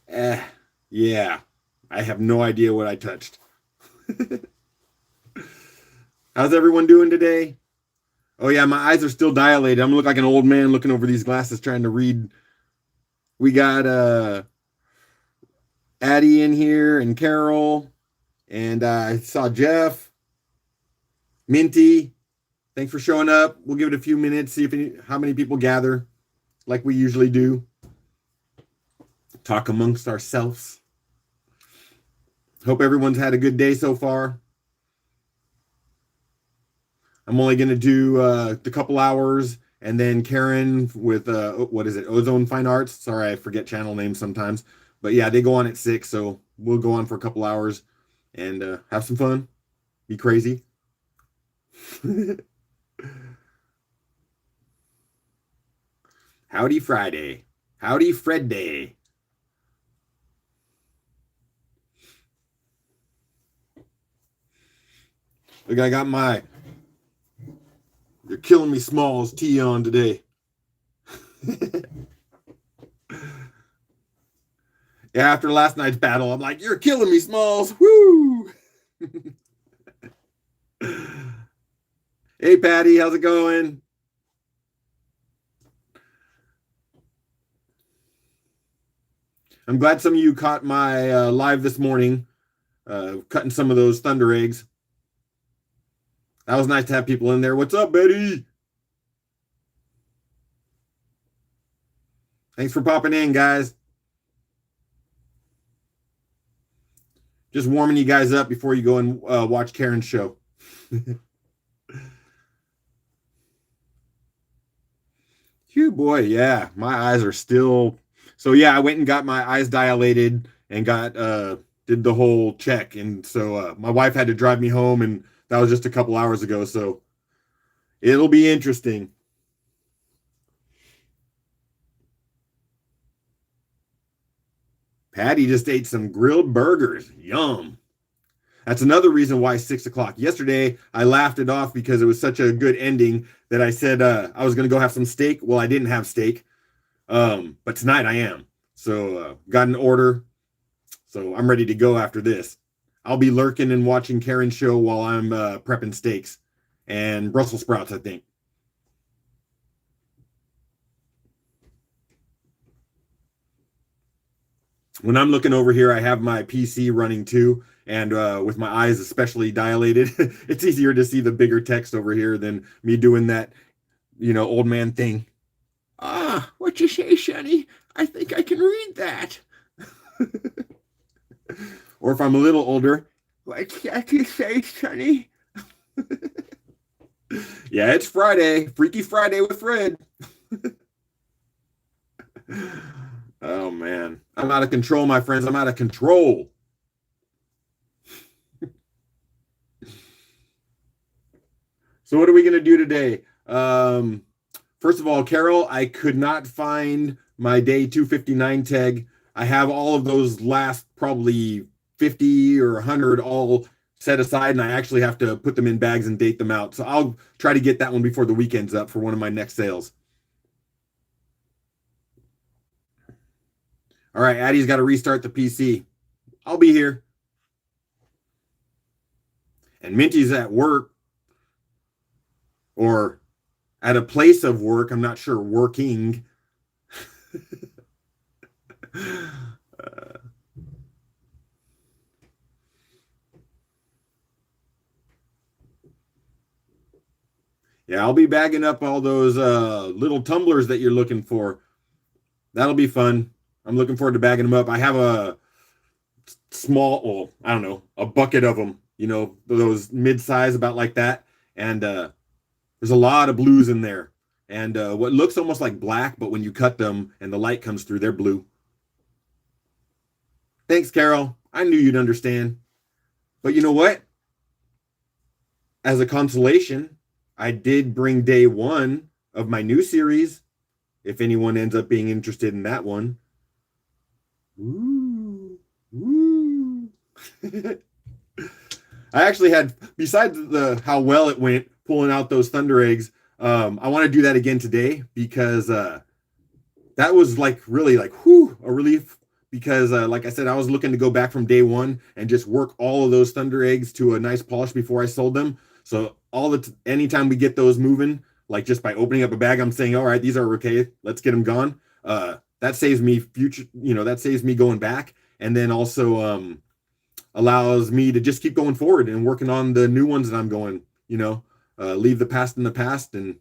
Eh, yeah, I have no idea what I touched. How's everyone doing today? Oh yeah, my eyes are still dilated. I'm gonna look like an old man looking over these glasses trying to read. We got Addie in here and Carol, and I saw Jeff, Minty. Thanks for showing up. We'll give it a few minutes, see how many people gather, like we usually do. Talk amongst ourselves. Hope everyone's had a good day so far. I'm only going to do the couple hours, and then Karen with what is it, Ozone Fine Arts. Sorry, I forget channel names sometimes, but yeah, they go on at 6, so we'll go on for a couple hours and have some fun, be crazy. Howdy Friday, howdy Fred Day. Look, I got my "You're Killing Me Smalls" tee on today. Yeah, after last night's battle, I'm like, "You're killing me, Smalls." Woo! Hey, Patty, how's it going? I'm glad some of you caught my live this morning, cutting some of those Thunder eggs. That was nice to have people in there. What's up, Betty? Thanks for popping in, guys. Just warming you guys up before you go and watch Karen's show. Phew, boy, yeah, my eyes are still. So yeah, I went and got my eyes dilated and got did the whole check, and so my wife had to drive me home, and that was just a couple hours ago. So it'll be interesting. Patty just ate some grilled burgers. Yum. That's another reason why 6 o'clock. Yesterday, I laughed it off because it was such a good ending that I said I was going to go have some steak. Well, I didn't have steak, but tonight I am. So got an order. So I'm ready to go after this. I'll be lurking and watching Karen's show while I'm prepping steaks and Brussels sprouts, I think. When I'm looking over here, I have my PC running too. And with my eyes especially dilated, it's easier to see the bigger text over here than me doing that, old man thing. Ah, what you say, Sonny? I think I can read that. Or if I'm a little older, what's that you say, Sonny? Yeah, it's Friday. Freaky Friday with Fred. Oh, man. I'm out of control, my friends. I'm out of control. So what are we going to do today? First of all, Carol, I could not find my day 259 tag. I have all of those last probably 50 or 100 all set aside, and I actually have to put them in bags and date them out. So I'll try to get that one before the weekend's up for one of my next sales. All right, Addie's got to restart the PC. I'll be here. And Minty's at work or at a place of work. I'm not sure, working. Yeah, I'll be bagging up all those little tumblers that you're looking for. That'll be fun. I'm looking forward to bagging them up. I have a small, well, I don't know, a bucket of them, those mid-size, about like that. And there's a lot of blues in there. And what looks almost like black, but when you cut them and the light comes through, they're blue. Thanks, Carol. I knew you'd understand. But you know what? As a consolation, I did bring day 1 of my new series, if anyone ends up being interested in that one. Woo, woo. I actually had, besides how well it went pulling out those Thunder eggs, I want to do that again today because that that was like really like whew, a relief because like I said, I was looking to go back from day one and just work all of those Thunder eggs to a nice polish before I sold them. So anytime we get those moving, like just by opening up a bag, I'm saying, all right, these are okay, let's get them gone. That saves me that saves me going back, and then also allows me to just keep going forward and working on the new ones that I'm going, leave the past in the past and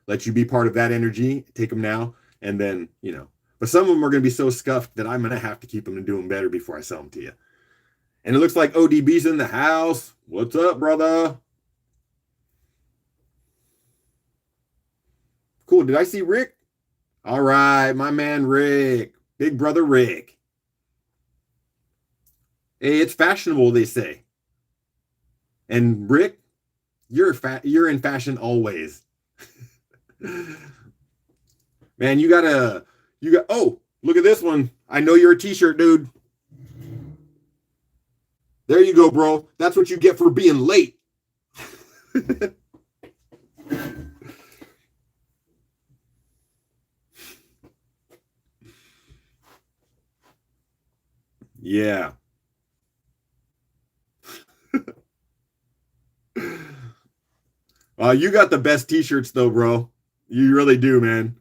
let you be part of that energy, take them now, and then, but some of them are going to be so scuffed that I'm going to have to keep them and do them better before I sell them to you. And it looks like ODB's in the house. What's up, brother? Cool. Did I see Rick? All right, my man Rick. Big brother Rick. Hey, it's fashionable, they say. And Rick, you're in fashion always. Man, oh, look at this one. I know you're a t-shirt dude. There you go, bro. That's what you get for being late. Yeah. You got the best t-shirts though, bro. You really do, man.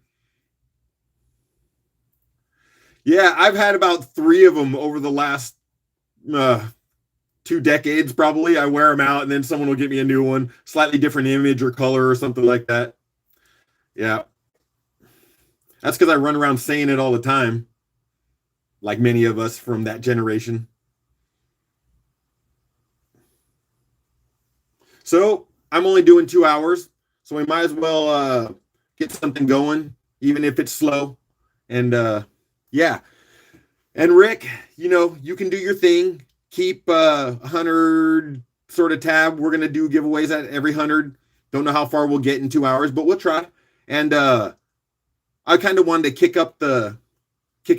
Yeah, I've had about 3 of them over the last 2 decades, probably. I wear them out, and then someone will get me a new one, slightly different image or color or something like that. Yeah. That's because I run around saying it all the time, like many of us from that generation. So I'm only doing 2 hours, so we might as well get something going, even if it's slow. And yeah. And Rick, you can do your thing. Keep 100 sort of tab. We're gonna do giveaways at every 100. Don't know how far we'll get in 2 hours, but we'll try. And I kind of wanted to kick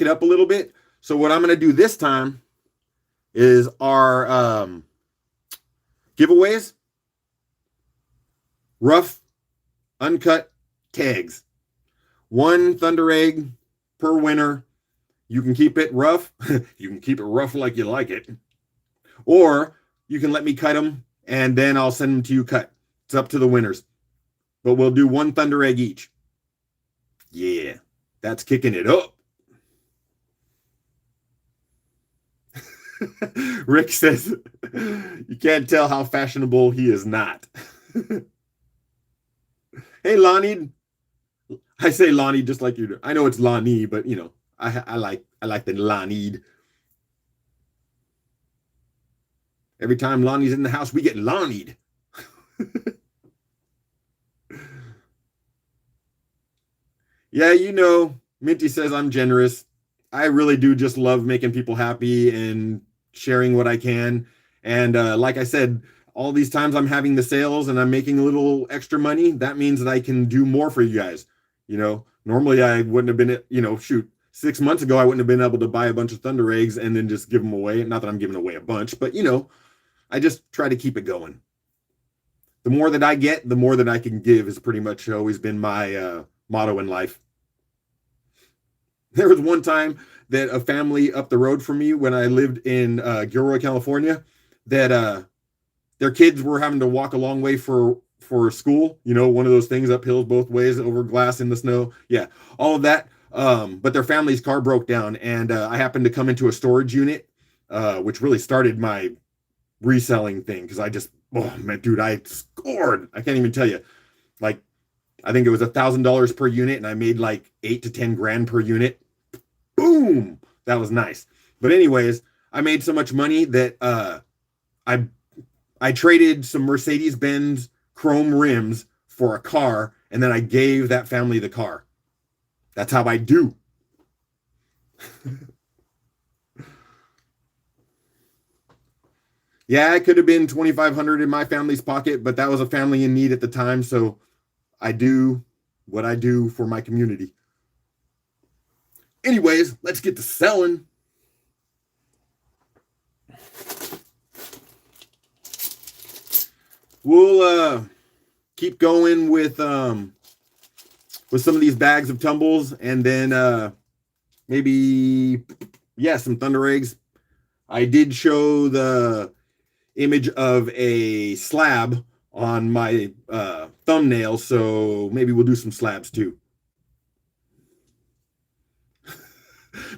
it up a little bit. So what I'm gonna do this time is our giveaways. Rough, uncut kegs. 1 Thunder egg per winner. You can keep it rough. You can keep it rough like you like it. Or you can let me cut them, and then I'll send them to you cut. It's up to the winners. But we'll do 1 Thunder egg each. Yeah, that's kicking it up. Rick says, you can't tell how fashionable he is not. Hey, Lonnie. I say Lonnie just like you do. I know it's Lonnie, but I like the Lonnie. Every time Lonnie's in the house, we get Lonnied. Yeah, Minty says I'm generous. I really do just love making people happy and sharing what I can. And like I said, all these times I'm having the sales and I'm making a little extra money, that means that I can do more for you guys. Normally I wouldn't have been, 6 months ago, I wouldn't have been able to buy a bunch of Thunder eggs and then just give them away. Not that I'm giving away a bunch, but I just try to keep it going. The more that I get, the more that I can give has pretty much always been my motto in life. There was one time that a family up the road from me when I lived in Gilroy, California, that their kids were having to walk a long way for school. One of those things up hills both ways over glass in the snow. Yeah, all of that. But their family's car broke down, and I happened to come into a storage unit, which really started my reselling thing because I scored. I can't even tell you. Like, I think it was $1,000 per unit, and I made like 8 to 10 grand per unit. Boom! That was nice. But anyways, I made so much money that I traded some Mercedes-Benz chrome rims for a car, and then I gave that family the car. That's how I do. Yeah, it could have been $2,500 in my family's pocket, but that was a family in need at the time, so I do what I do for my community. Anyways, let's get to selling. We'll keep going with some of these bags of tumbles, and then maybe, yeah, some Thunder eggs. I did show the image of a slab on my thumbnail, so maybe we'll do some slabs too.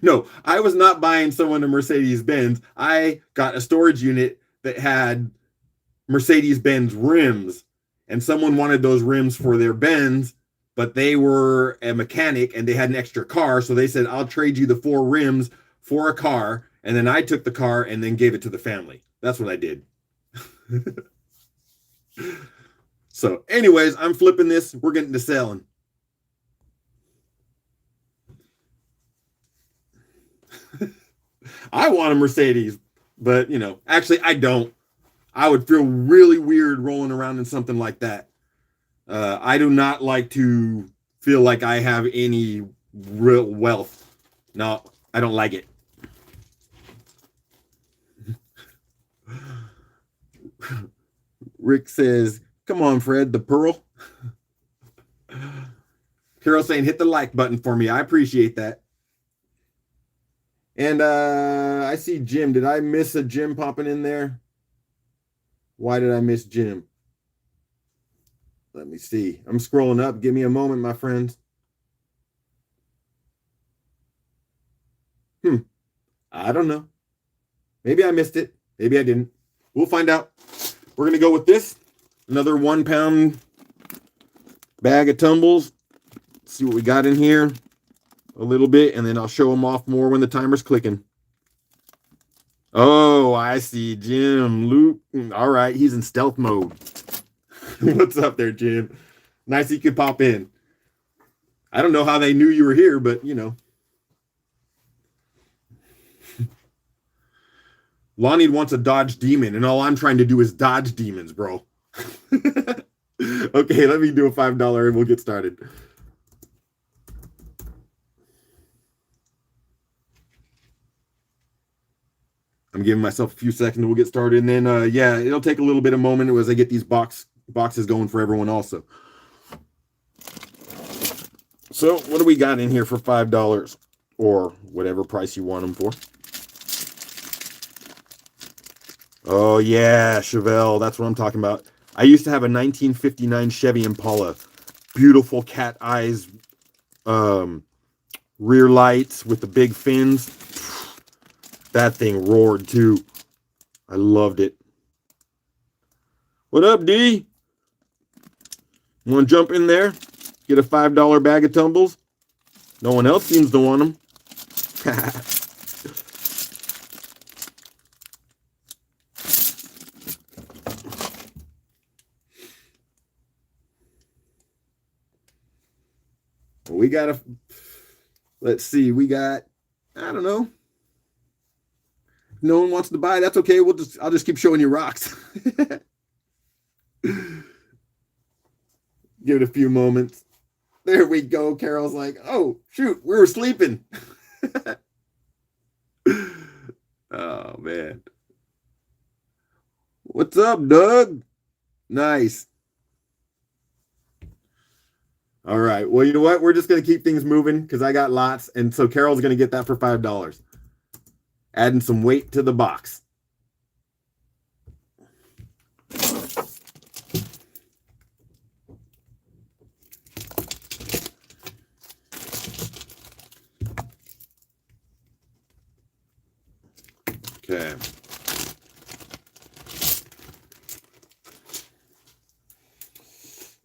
No, I was not buying someone a Mercedes Benz. I got a storage unit that had Mercedes Benz rims, and someone wanted those rims for their Benz, but they were a mechanic and they had an extra car, so they said, "I'll trade you the four rims for a car." And then I took the car and then gave it to the family. That's what I did. So, anyways, I'm flipping this. We're getting to selling. I want a Mercedes, but actually, I don't. I would feel really weird rolling around in something like that. I do not like to feel like I have any real wealth. No, I don't like it. Rick says, "Come on, Fred, the pearl." Carol saying, "Hit the like button for me." I appreciate that. And I see Jim. Did I miss a Jim popping in there? Why did I miss Jim? Let me see. I'm scrolling up. Give me a moment, my friends. I don't know. Maybe I missed it. Maybe I didn't. We'll find out. We're going to go with this. Another 1 pound bag of tumbles. See what we got in here a little bit, and then I'll show them off more when the timer's clicking. Oh, I see Jim. Luke. All right, he's in stealth mode. What's up there, Jim? Nice you could pop in. I don't know how they knew you were here, but Lonnie wants a Dodge Demon, and all I'm trying to do is dodge demons, bro. Okay, let me do a $5 and we'll get started. I'm giving myself a few seconds and we'll get started. And then, yeah, it'll take a little bit of moment as I get these boxes going for everyone also. So what do we got in here for $5 or whatever price you want them for? Oh, yeah, Chevelle. That's what I'm talking about. I used to have a 1959 Chevy Impala. Beautiful cat eyes, rear lights with the big fins. That thing roared too. I loved it. What up, D? Want to jump in there? Get a $5 bag of tumbles? No one else seems to want them. We got a, let's see, we got, I don't know. No one wants to buy. That's okay. I'll just keep showing you rocks. Give it a few moments. There we go. Carol's like, "Oh, shoot, we were sleeping." Oh, man. What's up, Doug? Nice. All right. Well, you know what? We're just going to keep things moving because I got lots. And so Carol's going to get that for $5. Adding some weight to the box. Okay.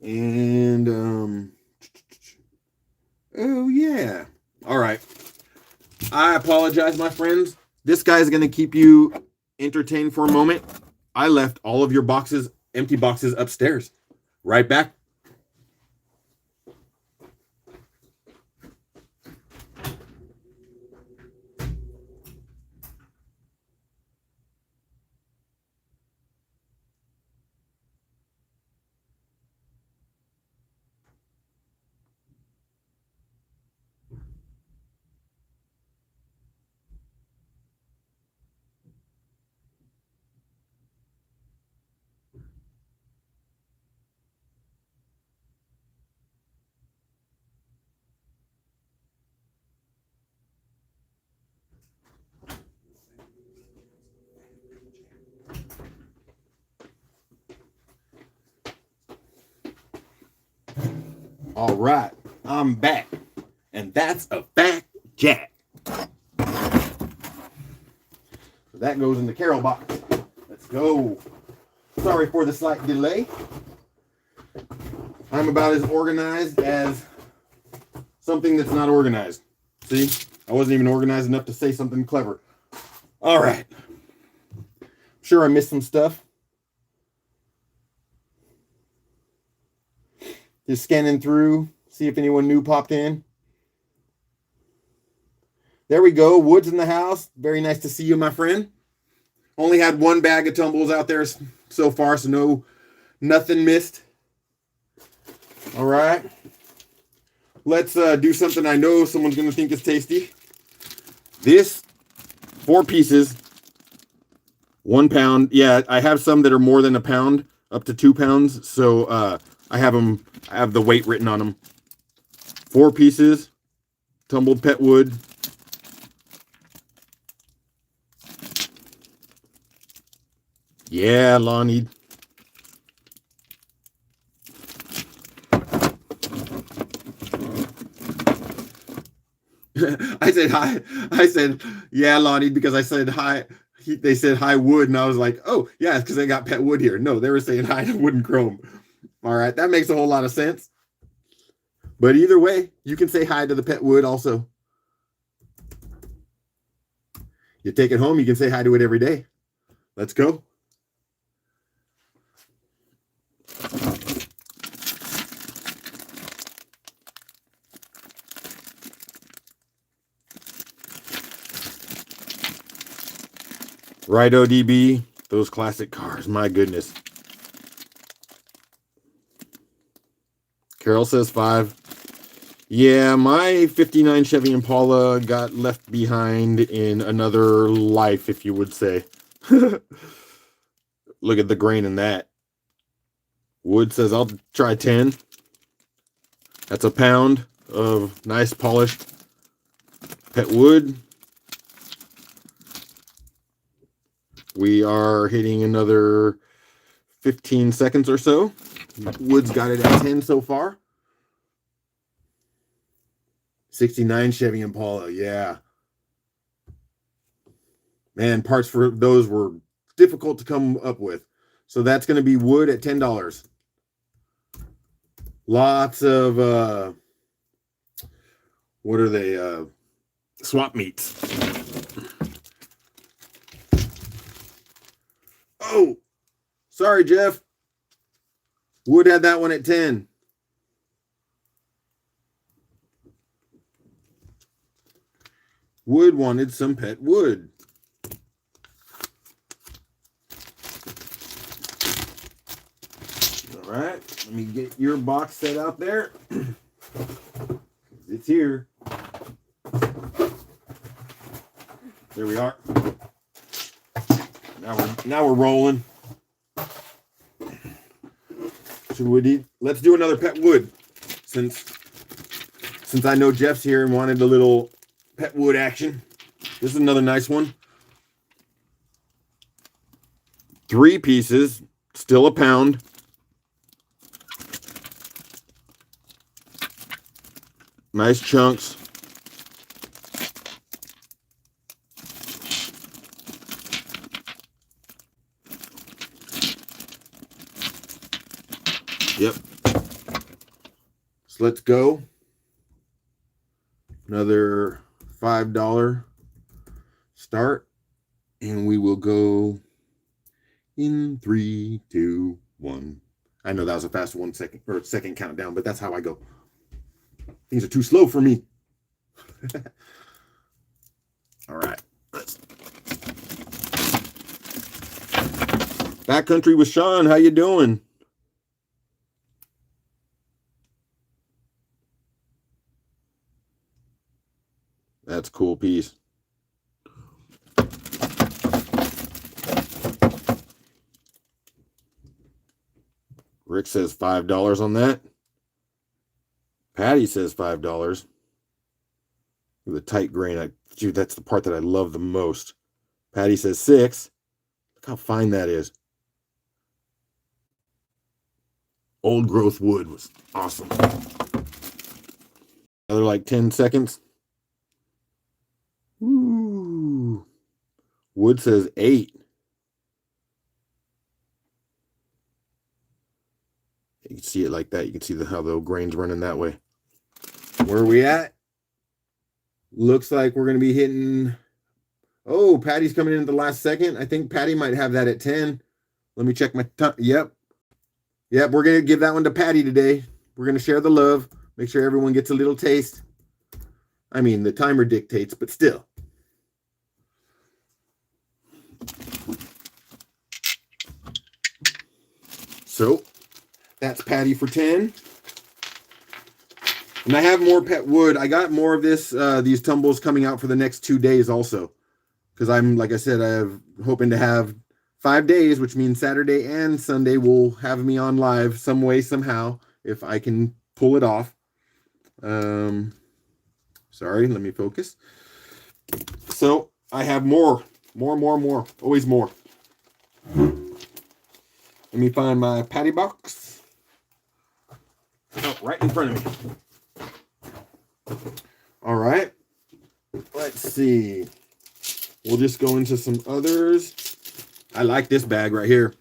And oh yeah. All right. I apologize, my friends. This guy is going to keep you entertained for a moment. I left all of your boxes, empty boxes upstairs. Right back. All right, I'm back. And that's a fact, Jack. So that goes in the Carol box. Let's go. Sorry for the slight delay. I'm about as organized as something that's not organized. See, I wasn't even organized enough to say something clever. All right. Sure, I missed some stuff. Just scanning through, see if anyone new popped in. There we go. Wood's in the house. Very nice to see you, my friend. Only had one bag of tumbles out there so far, so nothing missed. All right. Let's do something I know someone's going to think is tasty. This, 4 pieces, 1 pound. Yeah, I have some that are more than a pound, up to 2 pounds. So I have the weight written on them. 4 pieces, tumbled pet wood. Yeah, Lonnie. I said hi. I said, yeah, Lonnie, because I said hi. They said hi wood, and I was like, oh, yeah, it's because they got pet wood here. No, they were saying hi to wood and chrome. All right, that makes a whole lot of sense. But either way, you can say hi to the pet wood also. You take it home, you can say hi to it every day. Let's go. Right, ODB, those classic cars, my goodness. Carol says 5. Yeah, my 59 Chevy Impala got left behind in another life, if you would say. Look at the grain in that. Wood says, I'll try 10. That's a pound of nice polished pet wood. We are hitting another 15 seconds or so. Wood's got it at 10 so far. 69 Chevy Impala, yeah. Man, parts for those were difficult to come up with. So that's going to be wood at $10. Lots of, what are they? Swap meets. Oh, sorry, Jeff. Wood had that one at 10. Wood wanted some pet wood. All right, let me get your box set out there. It's here. There we are. Now we're rolling. Let's do another pet wood, since I know Jeff's here and wanted a little pet wood action. This is another nice one. 3 pieces, still a pound. Nice chunks. Yep. So let's go. Another $5 start. And we will go in 3, 2, 1. I know that was a fast 1 second or second countdown, but that's how I go. Things are too slow for me. All right. Backcountry with Sean, how you doing? That's a cool piece. Rick says $5 on that. Patty says $5. With a tight grain. Dude, that's the part that I love the most. Patty says 6. Look how fine that is. Old growth wood was awesome. Another like 10 seconds. Ooh. Wood says 8. You can see it like that. You can see how the grain's running that way. Where are we at? Looks like we're going to be hitting... Oh, Patty's coming in at the last second. I think Patty might have that at 10. Let me check my time. Yep. Yep, we're going to give that one to Patty today. We're going to share the love. Make sure everyone gets a little taste. I mean, the timer dictates, but still. So, that's Patty for 10. And I have more pet wood. I got more of these tumbles coming out for the next 2 days also. Because I'm, like I said, I'm hoping to have 5 days, which means Saturday and Sunday will have me on live some way, somehow, if I can pull it off. Sorry, let me focus. So I have more, always more. Let me find my patty box. Oh, right in front of me. All right. Let's see. We'll just go into some others. I like this bag right here.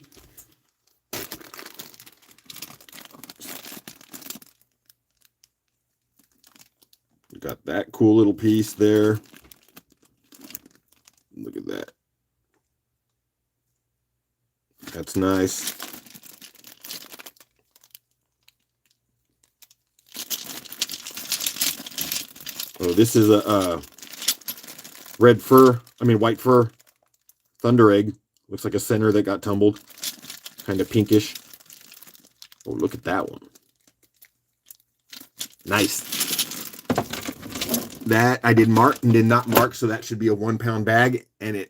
Got that cool little piece there. Look at that. That's nice. Oh, this is a white fur thunder egg. Looks like a center that got tumbled. Kind of pinkish. Oh, look at that one. Nice. That I did not mark, so that should be a 1 pound bag. And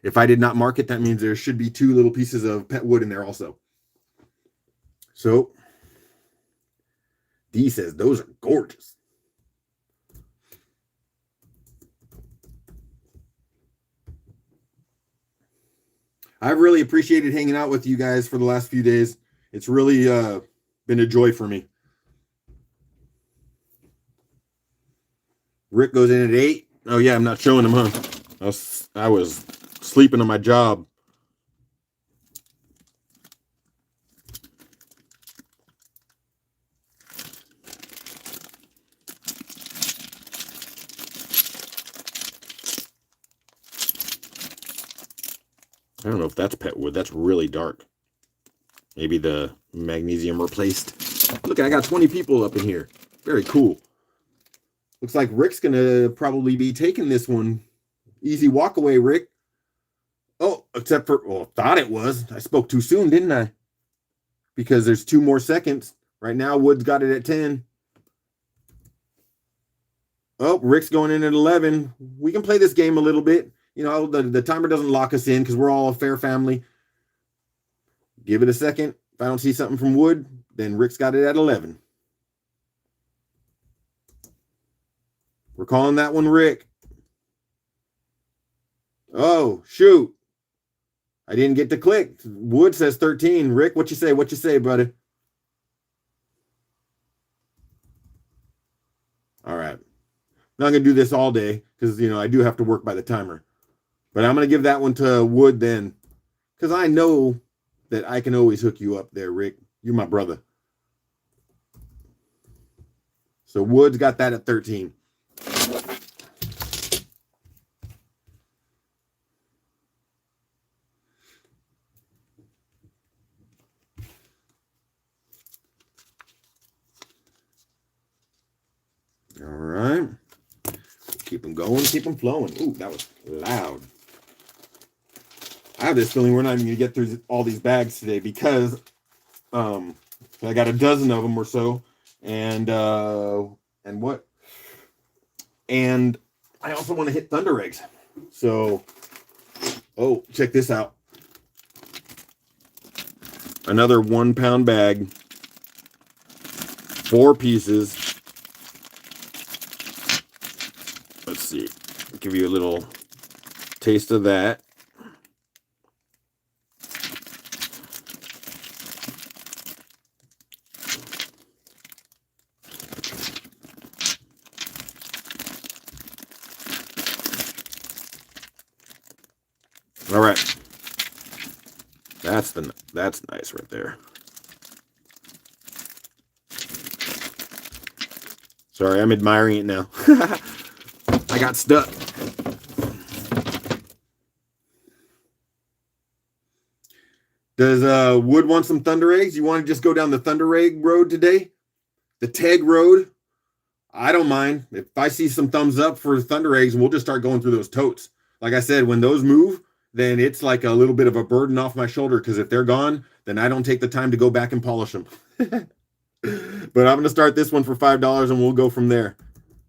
if I did not mark it, that means there should be 2 little pieces of pet wood in there also. So, Dee says those are gorgeous. I've really appreciated hanging out with you guys for the last few days. It's really been a joy for me. Rick goes in at 8. Oh yeah, I'm not showing him, huh? I was sleeping on my job. I don't know if that's pet wood. That's really dark. Maybe the magnesium replaced. Look, I got 20 people up in here. Very cool. Looks like Rick's going to probably be taking this one. Easy walk away, Rick. Oh, except for, well, thought it was. I spoke too soon, didn't I? Because there's 2 more seconds. Right now, Wood's got it at 10. Oh, Rick's going in at 11. We can play this game a little bit. You know, the timer doesn't lock us in because we're all a fair family. Give it a second. If I don't see something from Wood, then Rick's got it at 11. We're calling that one Rick. Oh, shoot. I didn't get to click. Wood says 13. Rick, what you say? What you say, buddy? All right. I'm not going to do this all day because, you know, I do have to work by the timer. But I'm going to give that one to Wood then. Because I know that I can always hook you up there, Rick. You're my brother. So Wood's got that at 13. All right. Keep them going, keep them flowing. Ooh, that was loud. I have this feeling we're not even going to get through all these bags today because I got a dozen of them or so. And what? And I also want to hit thunder eggs. So, oh, check this out. Another 1 pound bag. 4 pieces. Let's see. I'll give you a little taste of that. All right. That's nice right there. Sorry, I'm admiring it now. I got stuck. Does Wood want some Thunder Eggs? You want to just go down the Thunder Egg road today? The Teg road? I don't mind. If I see some thumbs up for Thunder Eggs, we'll just start going through those totes. Like I said, when those move, then it's like a little bit of a burden off my shoulder, because if they're gone, then I don't take the time to go back and polish them. But I'm going to start this one for $5 and we'll go from there.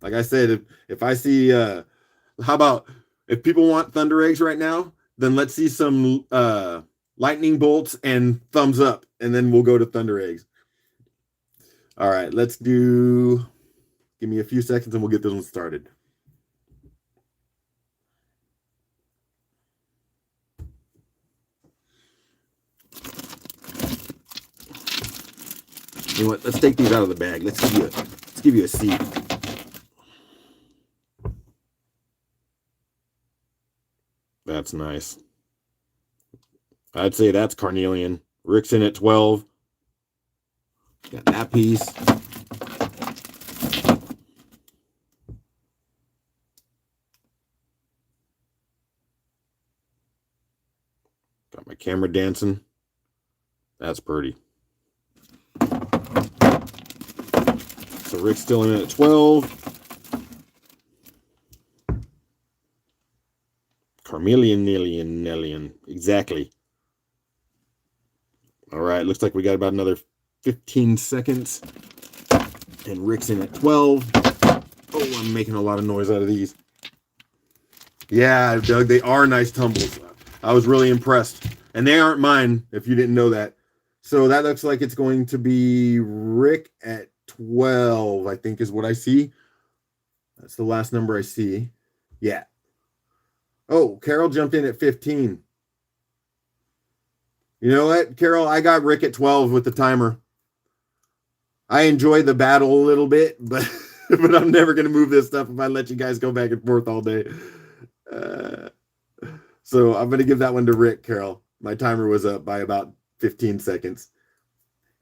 Like I said, if I see, how about if people want Thunder Eggs right now, then let's see some lightning bolts and thumbs up, and then we'll go to Thunder Eggs. All right, give me a few seconds and we'll get this one started. You know what? Let's take these out of the bag. Let's give you a seat. That's nice. I'd say that's carnelian. Rick's in at 12. Got that piece. Got my camera dancing. That's pretty. So Rick's still in at 12. Carmelian. Exactly. All right, looks like we got about another 15 seconds. And Rick's in at 12. Oh, I'm making a lot of noise out of these. Yeah, Doug, they are nice tumbles. I was really impressed. And they aren't mine, if you didn't know that. So that looks like it's going to be Rick at 12, I think is what I see. That's the last number I see. Yeah. Oh, Carol jumped in at 15. You know what, Carol? I got Rick at 12 with the timer. I enjoy the battle a little bit, but I'm never going to move this stuff if I let you guys go back and forth all day. So I'm going to give that one to Rick, Carol. My timer was up by about 15 seconds.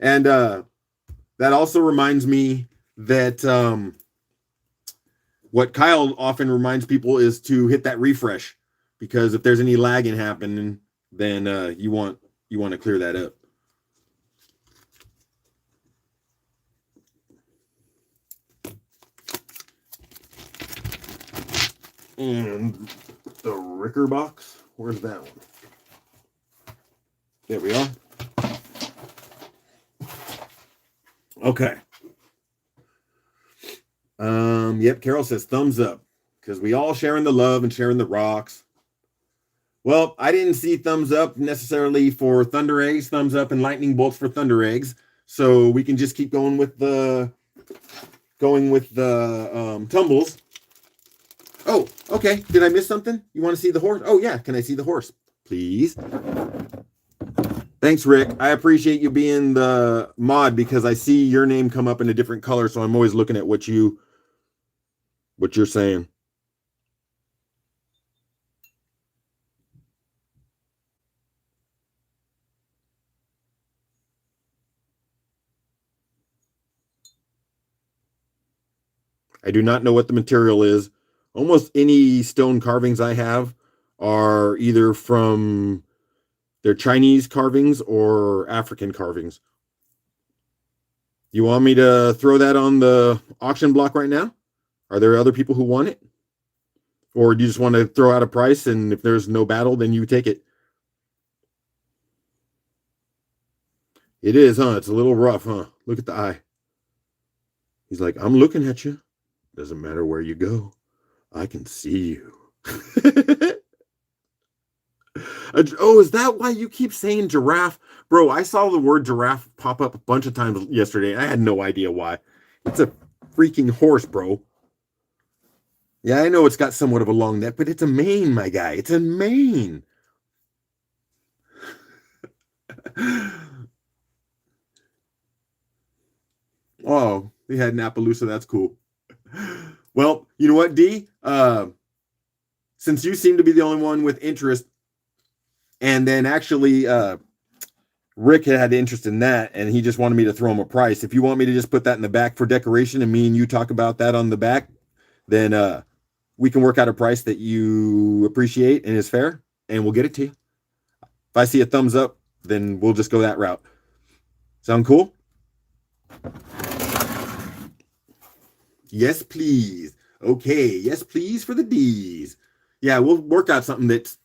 And that also reminds me that what Kyle often reminds people is to hit that refresh, because if there's any lagging happening, then you want to clear that up. And the Ricker box, where's that one? There we are. Okay. Yep, Carol says thumbs up, because we all sharing the love and sharing the rocks. Well, I didn't see thumbs up necessarily for Thunder Eggs, thumbs up and lightning bolts for Thunder Eggs. So we can just keep going with the tumbles. Oh, okay. Did I miss something? You want to see the horse? Oh yeah, can I see the horse, please? Thanks, Rick. I appreciate you being the mod, because I see your name come up in a different color, so I'm always looking at what you're saying. I do not know what the material is. Almost any stone carvings I have are either from their Chinese carvings or African carvings. You want me to throw that on the auction block right now? Are there other people who want it? Or do you just want to throw out a price, and if there's no battle, then you take it? It is, huh? It's a little rough, huh? Look at the eye. He's like, I'm looking at you. Doesn't matter where you go. I can see you. Oh, is that why you keep saying giraffe? Bro, I saw the word giraffe pop up a bunch of times yesterday. I had no idea why. It's a freaking horse, bro. Yeah, I know it's got somewhat of a long neck, but it's a mane, my guy. It's a mane. Oh, they had an Appaloosa. That's cool. Well, you know what, D? Since you seem to be the only one with interest, And then actually, Rick had interest in that, and he just wanted me to throw him a price. If you want me to just put that in the back for decoration, and me and you talk about that on the back, then we can work out a price that you appreciate and is fair, and we'll get it to you. If I see a thumbs up, then we'll just go that route. Sound cool? Yes, please. Okay, yes, please for the D's. Yeah, we'll work out something that's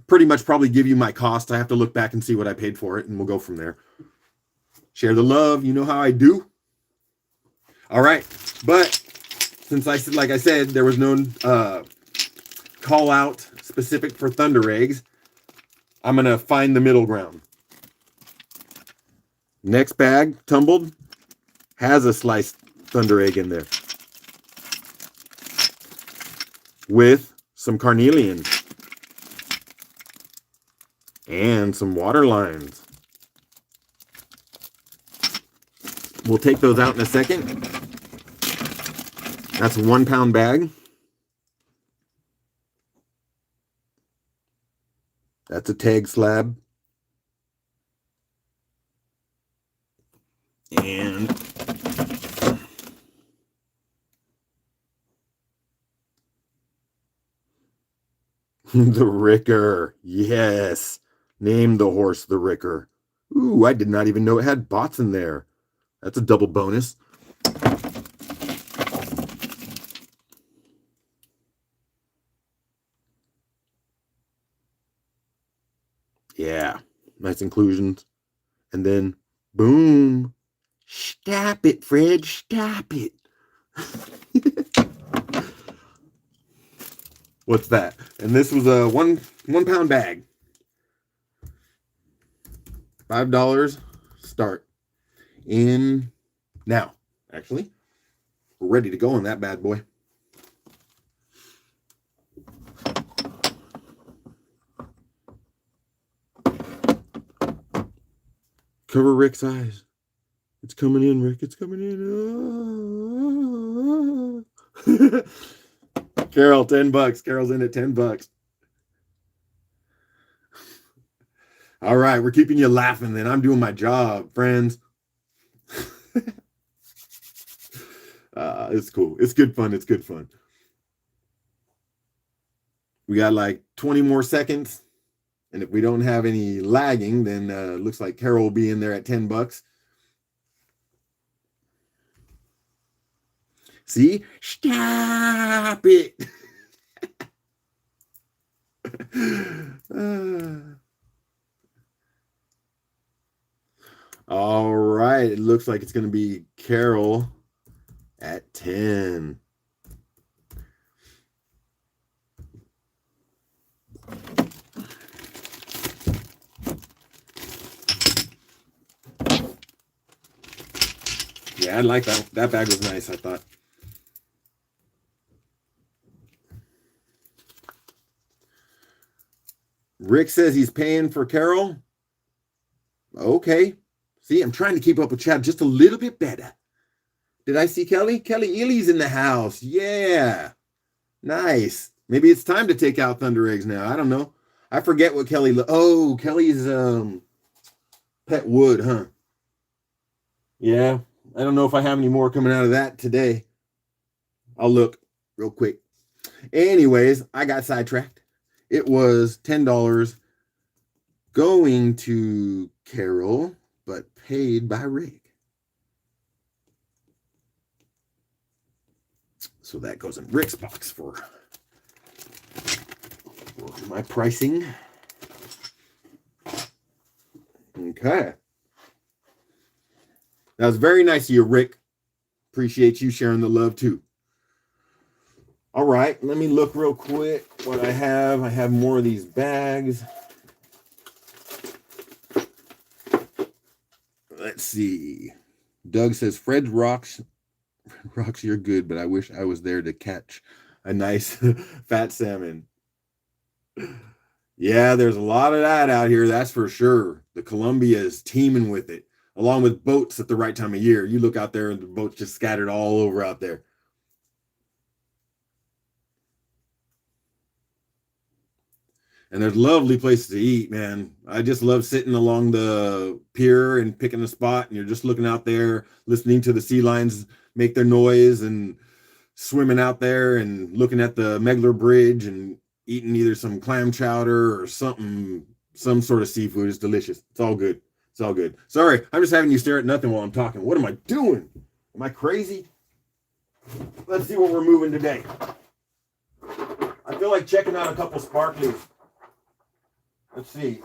pretty much probably give you my cost. I have to look back and see what I paid for it, and we'll go from there. Share the love. You know how I do. All right. But since I said, like I said, there was no call out specific for Thunder eggs, I'm going to find the middle ground. Next bag, tumbled, has a sliced Thunder egg in there with some carnelian and some water lines. We'll take those out in a second. That's a 1 pound bag. That's a tag slab. And the Ricker. Yes. Name the horse the Ricker. Ooh, I did not even know it had bots in there. That's a double bonus. Yeah, nice inclusions. And then, boom. Stop it, Fred. Stop it. What's that? And this was a one pound bag. $5 start. In now. Actually, we're ready to go on that bad boy. Cover Rick's eyes. It's coming in, Rick. It's coming in. Carol, $10. Carol's in at $10. All right, we're keeping you laughing then. I'm doing my job, friends. It's cool. It's good fun. It's good fun. We got like 20 more seconds. And if we don't have any lagging, then it looks like Carol will be in there at $10. See? Stop it. All right. It looks like it's going to be Carol at 10. Yeah, I like that. That bag was nice, I thought. Rick says he's paying for Carol. Okay. See, I'm trying to keep up with Chad just a little bit better. Did I see Kelly? Kelly Ely's in the house. Yeah. Nice. Maybe it's time to take out Thunder eggs now. I don't know. I forget what Kelly... Oh, Kelly's pet wood, huh? Yeah. I don't know if I have any more coming out of that today. I'll look real quick. Anyways, I got sidetracked. It was $10 going to Carol, but paid by Rick. So that goes in Rick's box for my pricing. Okay. That was very nice of you, Rick. Appreciate you sharing the love too. All right, let me look real quick what I have. I have more of these bags. Let's see. Doug says, Fred rocks, you're good, but I wish I was there to catch a nice fat salmon. Yeah, there's a lot of that out here, that's for sure. The Columbia is teeming with it, along with boats at the right time of year. You look out there and the boats just scattered all over out there. And there's lovely places to eat, man. I just love sitting along the pier and picking a spot, and you're just looking out there, listening to the sea lions make their noise, and swimming out there and looking at the Megler Bridge and eating either some clam chowder or something, some sort of seafood. It's delicious. It's all good. It's all good. Sorry, I'm just having you stare at nothing while I'm talking. What am I doing? Am I crazy? Let's see what we're moving today. I feel like checking out a couple sparklies. Let's see.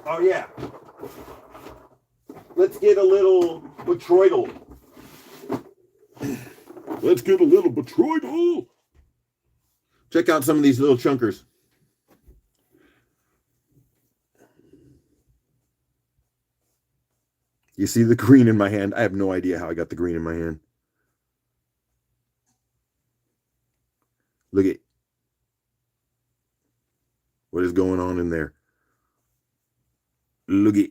Oh, yeah. Let's get a little Botroidal. Let's get a little Botroidal. Check out some of these little chunkers. You see the green in my hand? I have no idea how I got the green in my hand. Look at what is going on in there. Look at.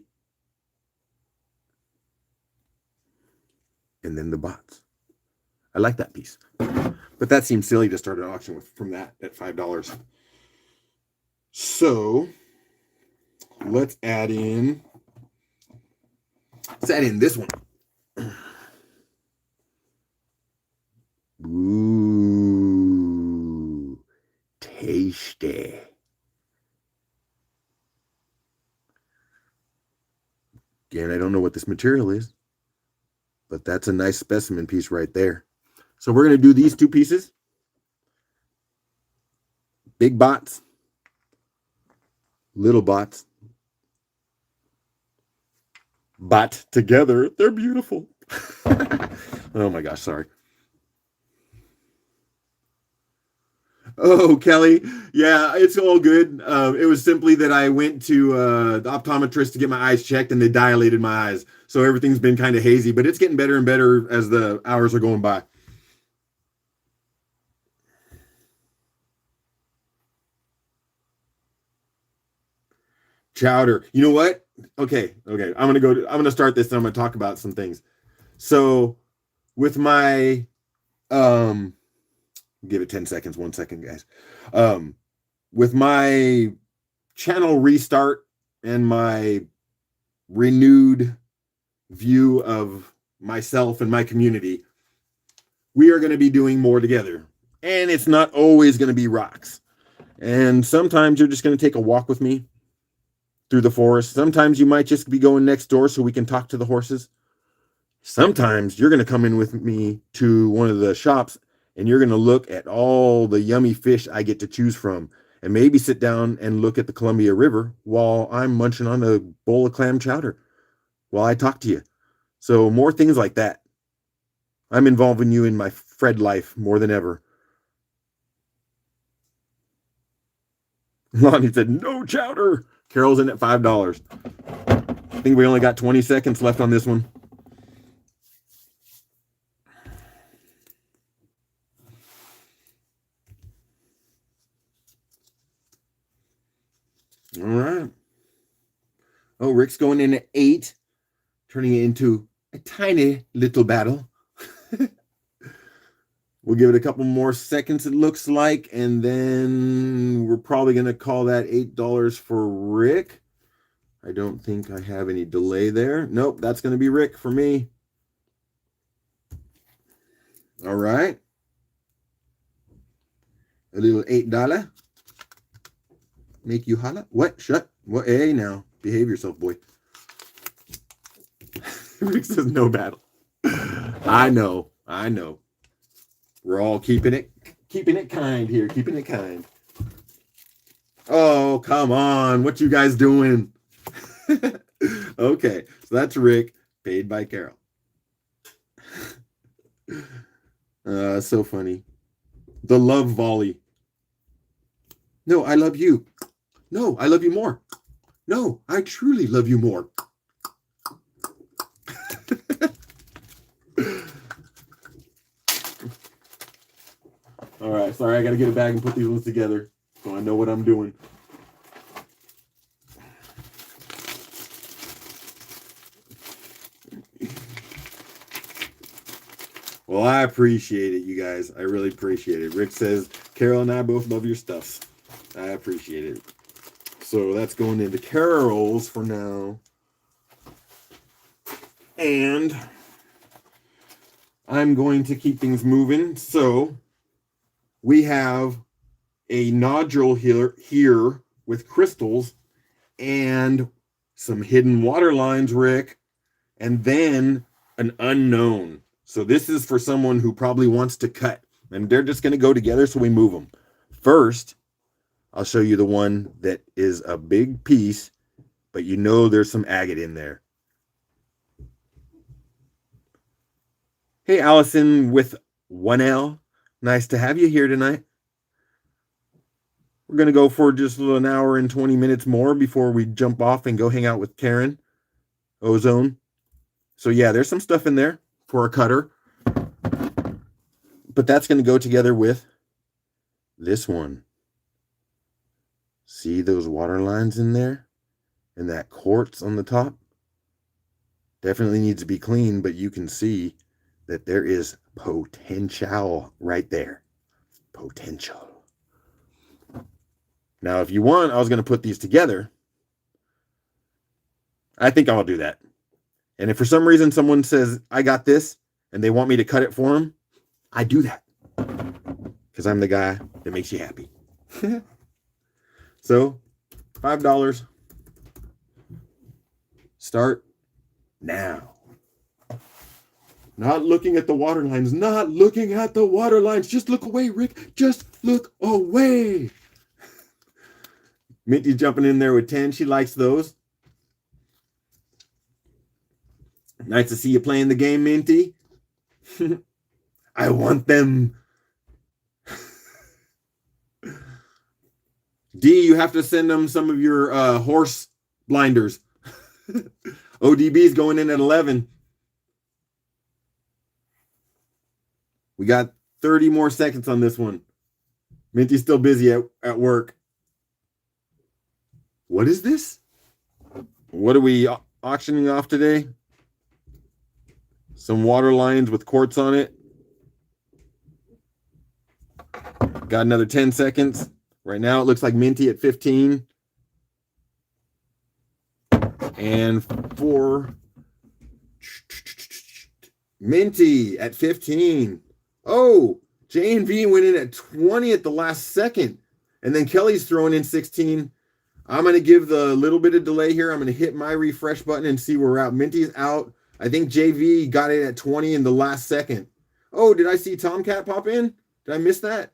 And then the bots. I like that piece. But that seems silly to start an auction with from that at $5. So let's add in this one. Ooh, tasty. Again, I don't know what this material is, but that's a nice specimen piece right there. So we're going to do these two pieces. Big bots, little bots. But together, they're beautiful. Oh my gosh, sorry. Oh, Kelly. Yeah, it's all good. It was simply that I went to the optometrist to get my eyes checked, and they dilated my eyes. So everything's been kind of hazy, but it's getting better and better as the hours are going by. Chowder. You know what? Okay. I'm gonna start this, and I'm gonna talk about some things. So with my give it 10 seconds, 1 second, guys. With my channel restart and my renewed view of myself and my community, we are going to be doing more together. And it's not always going to be rocks. And sometimes you're just going to take a walk with me through the forest. Sometimes you might just be going next door so we can talk to the horses. Sometimes you're going to come in with me to one of the shops, and you're going to look at all the yummy fish I get to choose from, and maybe sit down and look at the Columbia River while I'm munching on a bowl of clam chowder while I talk to you. So more things like that. I'm involving you in my Fred life more than ever. Lonnie said, no chowder. Carol's in at $5. I think we only got 20 seconds left on this one. All right. Oh, Rick's going in at 8, turning it into a tiny little battle. We'll give it a couple more seconds, it looks like, and then we're probably going to call that $8 for Rick. I don't think I have any delay there. Nope, that's going to be Rick for me. All right. A little $8. Make you holla? What? Shut. What? Hey, now. Behave yourself, boy. Rick says no battle. I know. We're all keeping it kind here. Keeping it kind. Oh, come on. What you guys doing? Okay. So that's Rick, paid by Carol. So funny. The love volley. No, I love you. No, I love you more. No, I truly love you more. All right, sorry, I got to get a bag and put these ones together so I know what I'm doing. Well, I appreciate it, you guys. I really appreciate it. Rick says, Carol and I both love your stuff. I appreciate it. So that's going into Carol's for now. And I'm going to keep things moving. So we have a nodule here with crystals and some hidden water lines, Rick, and then an unknown. So this is for someone who probably wants to cut, and they're just going to go together, so we move them. First, I'll show you the one that is a big piece, but you know there's some agate in there. Hey, Allison with 1L. Nice to have you here tonight. We're going to go for just an hour and 20 minutes more before we jump off and go hang out with Karen Ozone. So yeah, there's some stuff in there for a cutter. But that's going to go together with this one. See those water lines in there? And that quartz on the top? Definitely needs to be clean, but you can see that there is potential right there. Potential. Now, if you want, I was going to put these together. I think I'll do that. And if for some reason someone says, I got this, and they want me to cut it for them, I do that. Because I'm the guy that makes you happy. So, $5. Start now. Not looking at the water lines. Not looking at the water lines. Just look away, Rick. Just look away. Minty's jumping in there with 10. She likes those. Nice to see you playing the game, Minty. I want them. D, you have to send them some of your horse blinders. ODB's going in at 11. We got 30 more seconds on this one. Minty's still busy at work. What is this? What are we auctioning off today? Some water lines with quartz on it. Got another 10 seconds. Right now it looks like Minty at 15. And for Minty at 15. Oh, J&V went in at 20 at the last second. And then Kelly's throwing in 16. I'm going to give the little bit of delay here. I'm going to hit my refresh button and see where we're at. Minty's out. I think JV got it at 20 in the last second. Oh, did I see Tomcat pop in? Did I miss that?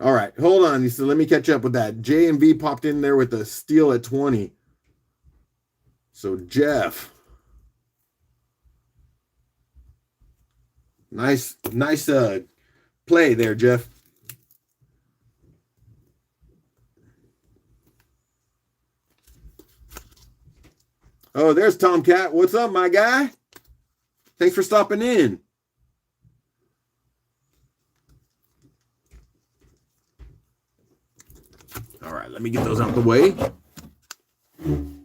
All right, hold on. So let me catch up with that. J&V popped in there with a steal at 20. So Jeff. Nice play there, Jeff. Oh, there's Tomcat. What's up, my guy? Thanks for stopping in. All right, let me get those out the way. And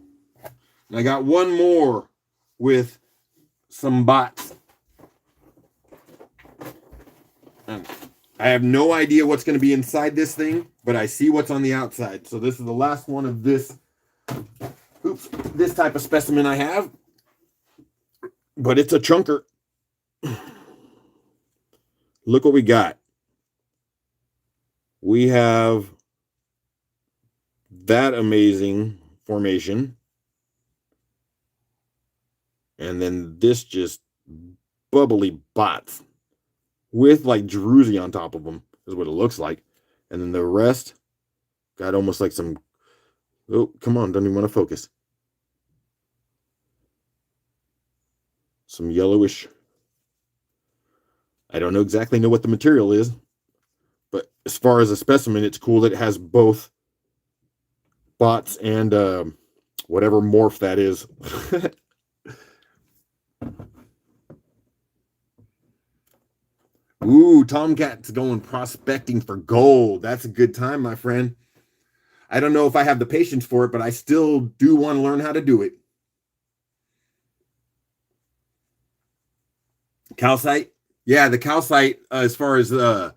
I got one more with some bots. I have no idea what's going to be inside this thing, but I see what's on the outside. So this is the last one of this type of specimen I have, but it's a chunker. Look what we got. We have that amazing formation, and then this just bubbly bots with like druzy on top of them is what it looks like. And then the rest got almost like some, oh, come on, don't even want to focus. Some yellowish, I don't know exactly what the material is, but as far as a specimen, it's cool that it has both bots and whatever morph that is. Ooh, Tomcat's going prospecting for gold. That's a good time, my friend. I don't know if I have the patience for it, but I still do want to learn how to do it. Calcite? Yeah, the calcite, as far as, I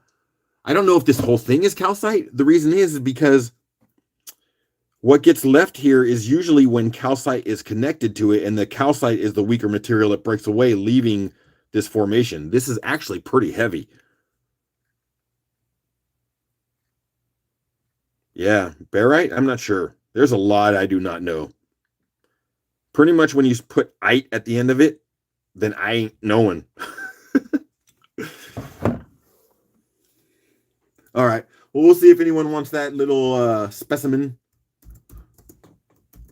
don't know if this whole thing is calcite. The reason is because What gets left here is usually when calcite is connected to it, and the calcite is the weaker material that breaks away, leaving this formation. This is actually pretty heavy. Yeah, barite? I'm not sure. There's a lot I do not know. Pretty much when you put "ite" at the end of it, then I ain't knowing. All right. Well, we'll see if anyone wants that little specimen.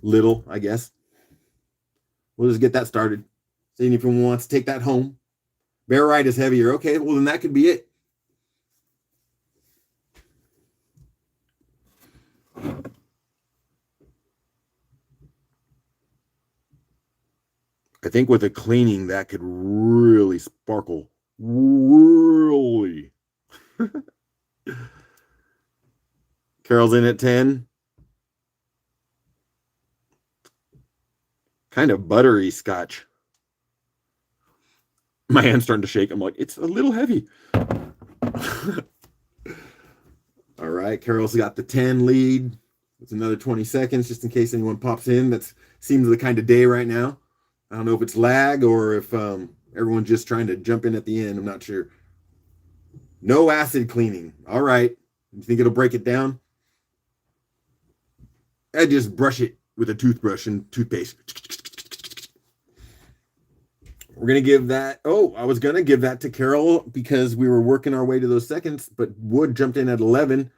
Little, I guess. We'll just get that started. Seeing if anyone wants to take that home. Barite is heavier. Okay, well, then that could be it. I think with a cleaning, that could really sparkle. Really. Carol's in at 10. Kind of buttery scotch. My hand's starting to shake. I'm like, it's a little heavy. All right, Carol's got the 10 lead. It's another 20 seconds just in case anyone pops in. That seems the kind of day right now. I don't know if it's lag or if everyone's just trying to jump in at the end. I'm not sure. No acid cleaning. All right. You think it'll break it down? I just brush it with a toothbrush and toothpaste. We're going to give that. Oh, I was going to give that to Carol because we were working our way to those seconds, but Wood jumped in at 11.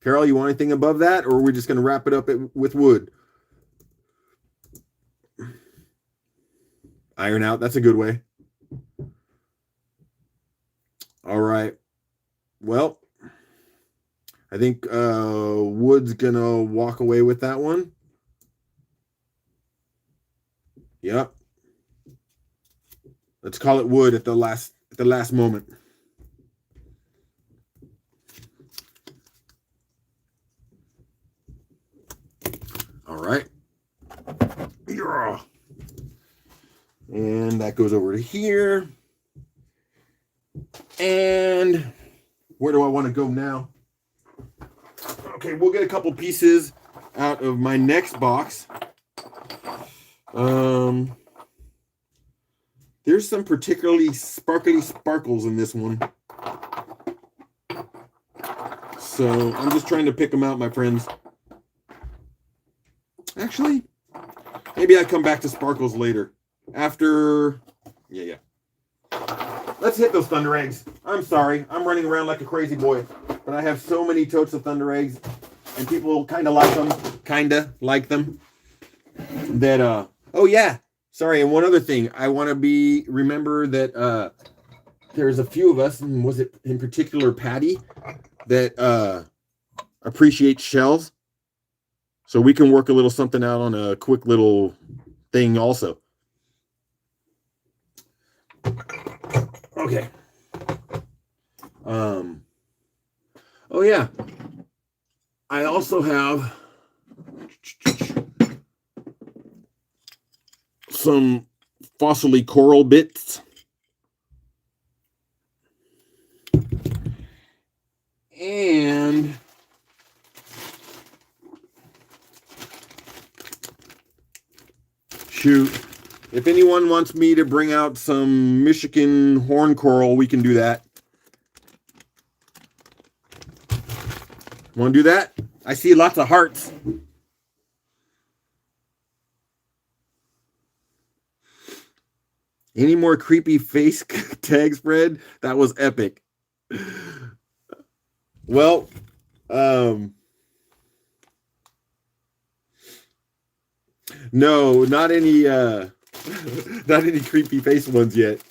Carol, you want anything above that, or are we just going to wrap it up with Wood? Iron out. That's a good way. All right. Well, I think Wood's going to walk away with that one. Yep. Let's call it Wood at the last moment. All right. Yeah. And that goes over to here. And where do I want to go now? Okay, we'll get a couple pieces out of my next box. There's some particularly sparkly sparkles in this one. So I'm just trying to pick them out, my friends. Actually, maybe I come back to sparkles later. After, yeah. Let's hit those Thunder Eggs. I'm sorry. I'm running around like a crazy boy. But I have so many totes of Thunder Eggs. And people kind of like them. That, oh yeah. Sorry, and one other thing. I want to remember that there's a few of us, and was it in particular Patty, that appreciates shells. So we can work a little something out on a quick little thing also. Okay. Oh yeah. I also have some fossily coral bits. And shoot, if anyone wants me to bring out some Michigan horn coral, we can do that. Want to do that? I see lots of hearts. Any more creepy face tags, Fred? That was epic. Well, no, not any not any creepy face ones yet.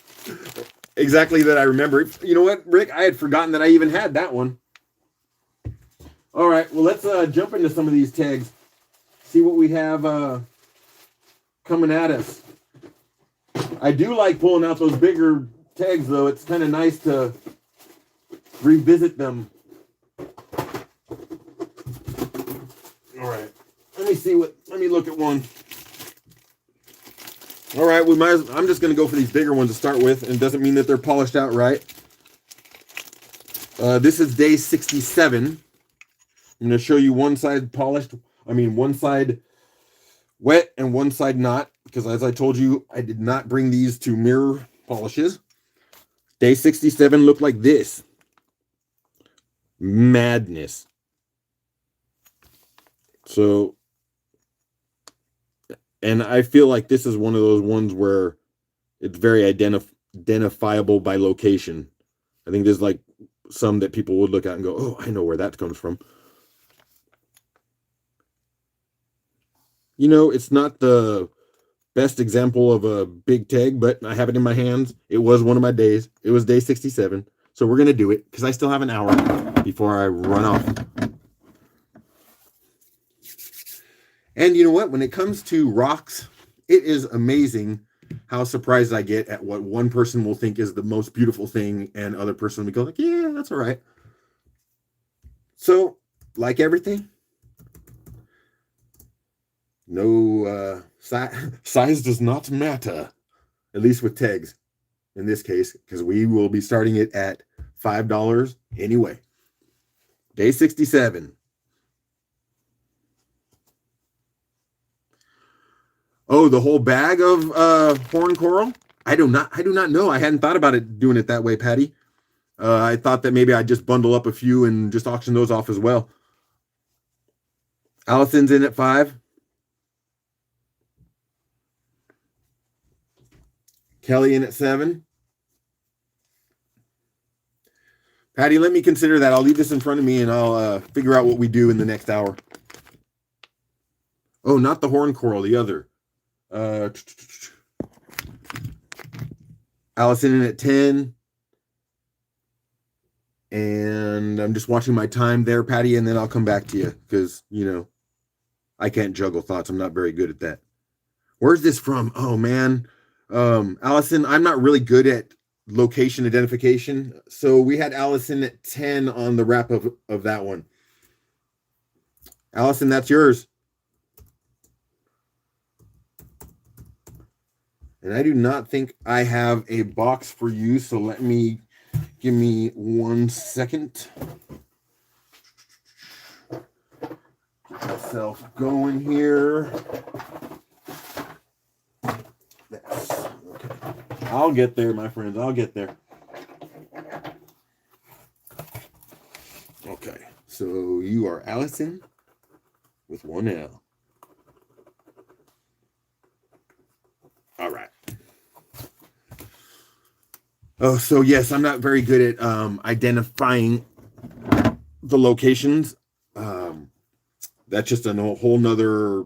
Exactly that I remember. You know what, Rick? I had forgotten that I even had that one. All right, well, let's jump into some of these tags. See what we have coming at us. I do like pulling out those bigger tags, though. It's kind of nice to revisit them. All right, let me look at one. All right, I'm just going to go for these bigger ones to start with, and it doesn't mean that they're polished out right. This is day 67. I'm going to show you one side polished. I mean, one side wet and one side not, because as I told you, I did not bring these to mirror polishes. Day 67 looked like this. Madness. So, and I feel like this is one of those ones where it's very identifiable by location. I think there's like some that people would look at and go, oh, I know where that comes from. You know, it's not the best example of a big tag, but I have it in my hands. It was one of my days. It was day 67. So we're going to do it because I still have an hour before I run off. And you know what? When it comes to rocks, it is amazing how surprised I get at what one person will think is the most beautiful thing and other person will go like, yeah, that's all right. So, like everything, no size does not matter, at least with tags in this case, because we will be starting it at $5 anyway. Day 67. Oh, the whole bag of horn coral? I do not know. I hadn't thought about it doing it that way, Patty. I thought that maybe I'd just bundle up a few and just auction those off as well. Allison's in at 5. Kelly in at 7. Patty, let me consider that. I'll leave this in front of me and I'll figure out what we do in the next hour. Oh, not the horn coral, the other. Allison in at 10. And I'm just watching my time there, Patty, and then I'll come back to you because, you know, I can't juggle thoughts. I'm not very good at that. Where's this from? Oh, man. Allison, I'm not really good at location identification. So we had Allison at 10 on the wrap of that one. Allison, that's yours. And I do not think I have a box for you, so give me 1 second. Get myself going here. Okay. I'll get there, my friends. I'll get there. Okay, so you are Allison with 1 L. All right. Oh, so yes, I'm not very good at identifying the locations. That's just a whole nother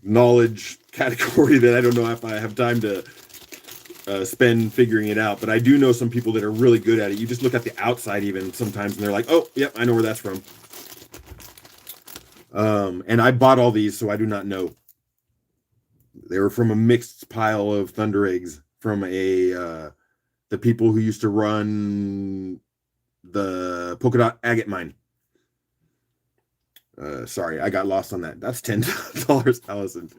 knowledge category that I don't know if I have time to spend figuring it out. But I do know some people that are really good at it. You just look at the outside even sometimes and they're like, oh, yep, I know where that's from. And I bought all these, so I do not know. They were from a mixed pile of thunder eggs from the people who used to run the polka dot agate mine. Sorry, I got lost on that. That's $10, Allison.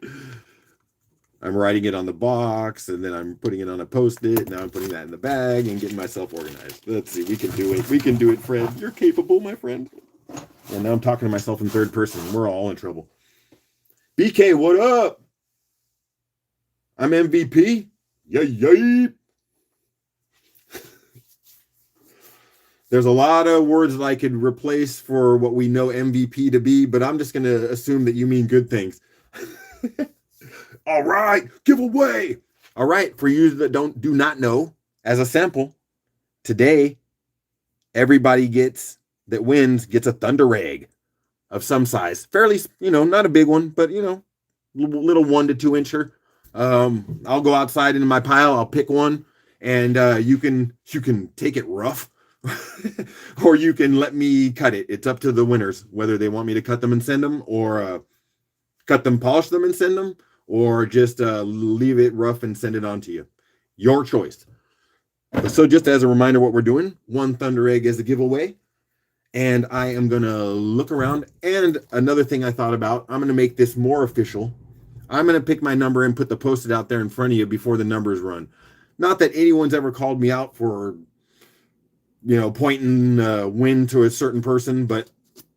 I'm writing it on the box, and then I'm putting it on a Post-it. Now I'm putting that in the bag and getting myself organized. Let's see. We can do it. We can do it, Fred. You're capable, my friend. And now I'm talking to myself in third person. We're all in trouble. BK, what up? I'm MVP. Yay. There's a lot of words that I could replace for what we know MVP to be, but I'm just going to assume that you mean good things. All right, giveaway. All right, for you that do not know, as a sample, today, everybody that wins gets a thunder egg of some size. Fairly, not a big one, but, little 1 to 2 incher. I'll go outside into my pile. I'll pick one, and you can take it rough, or you can let me cut it. It's up to the winners whether they want me to cut them and send them, or cut them, polish them, and send them, or just leave it rough and send it on to you. Your choice. So just as a reminder, what we're doing: 1 thunder egg as a giveaway, and I am gonna look around. And another thing I thought about, I'm gonna make this more official. I'm going to pick my number and put the Post-it out there in front of you before the numbers run. Not that anyone's ever called me out for, pointing win to a certain person, but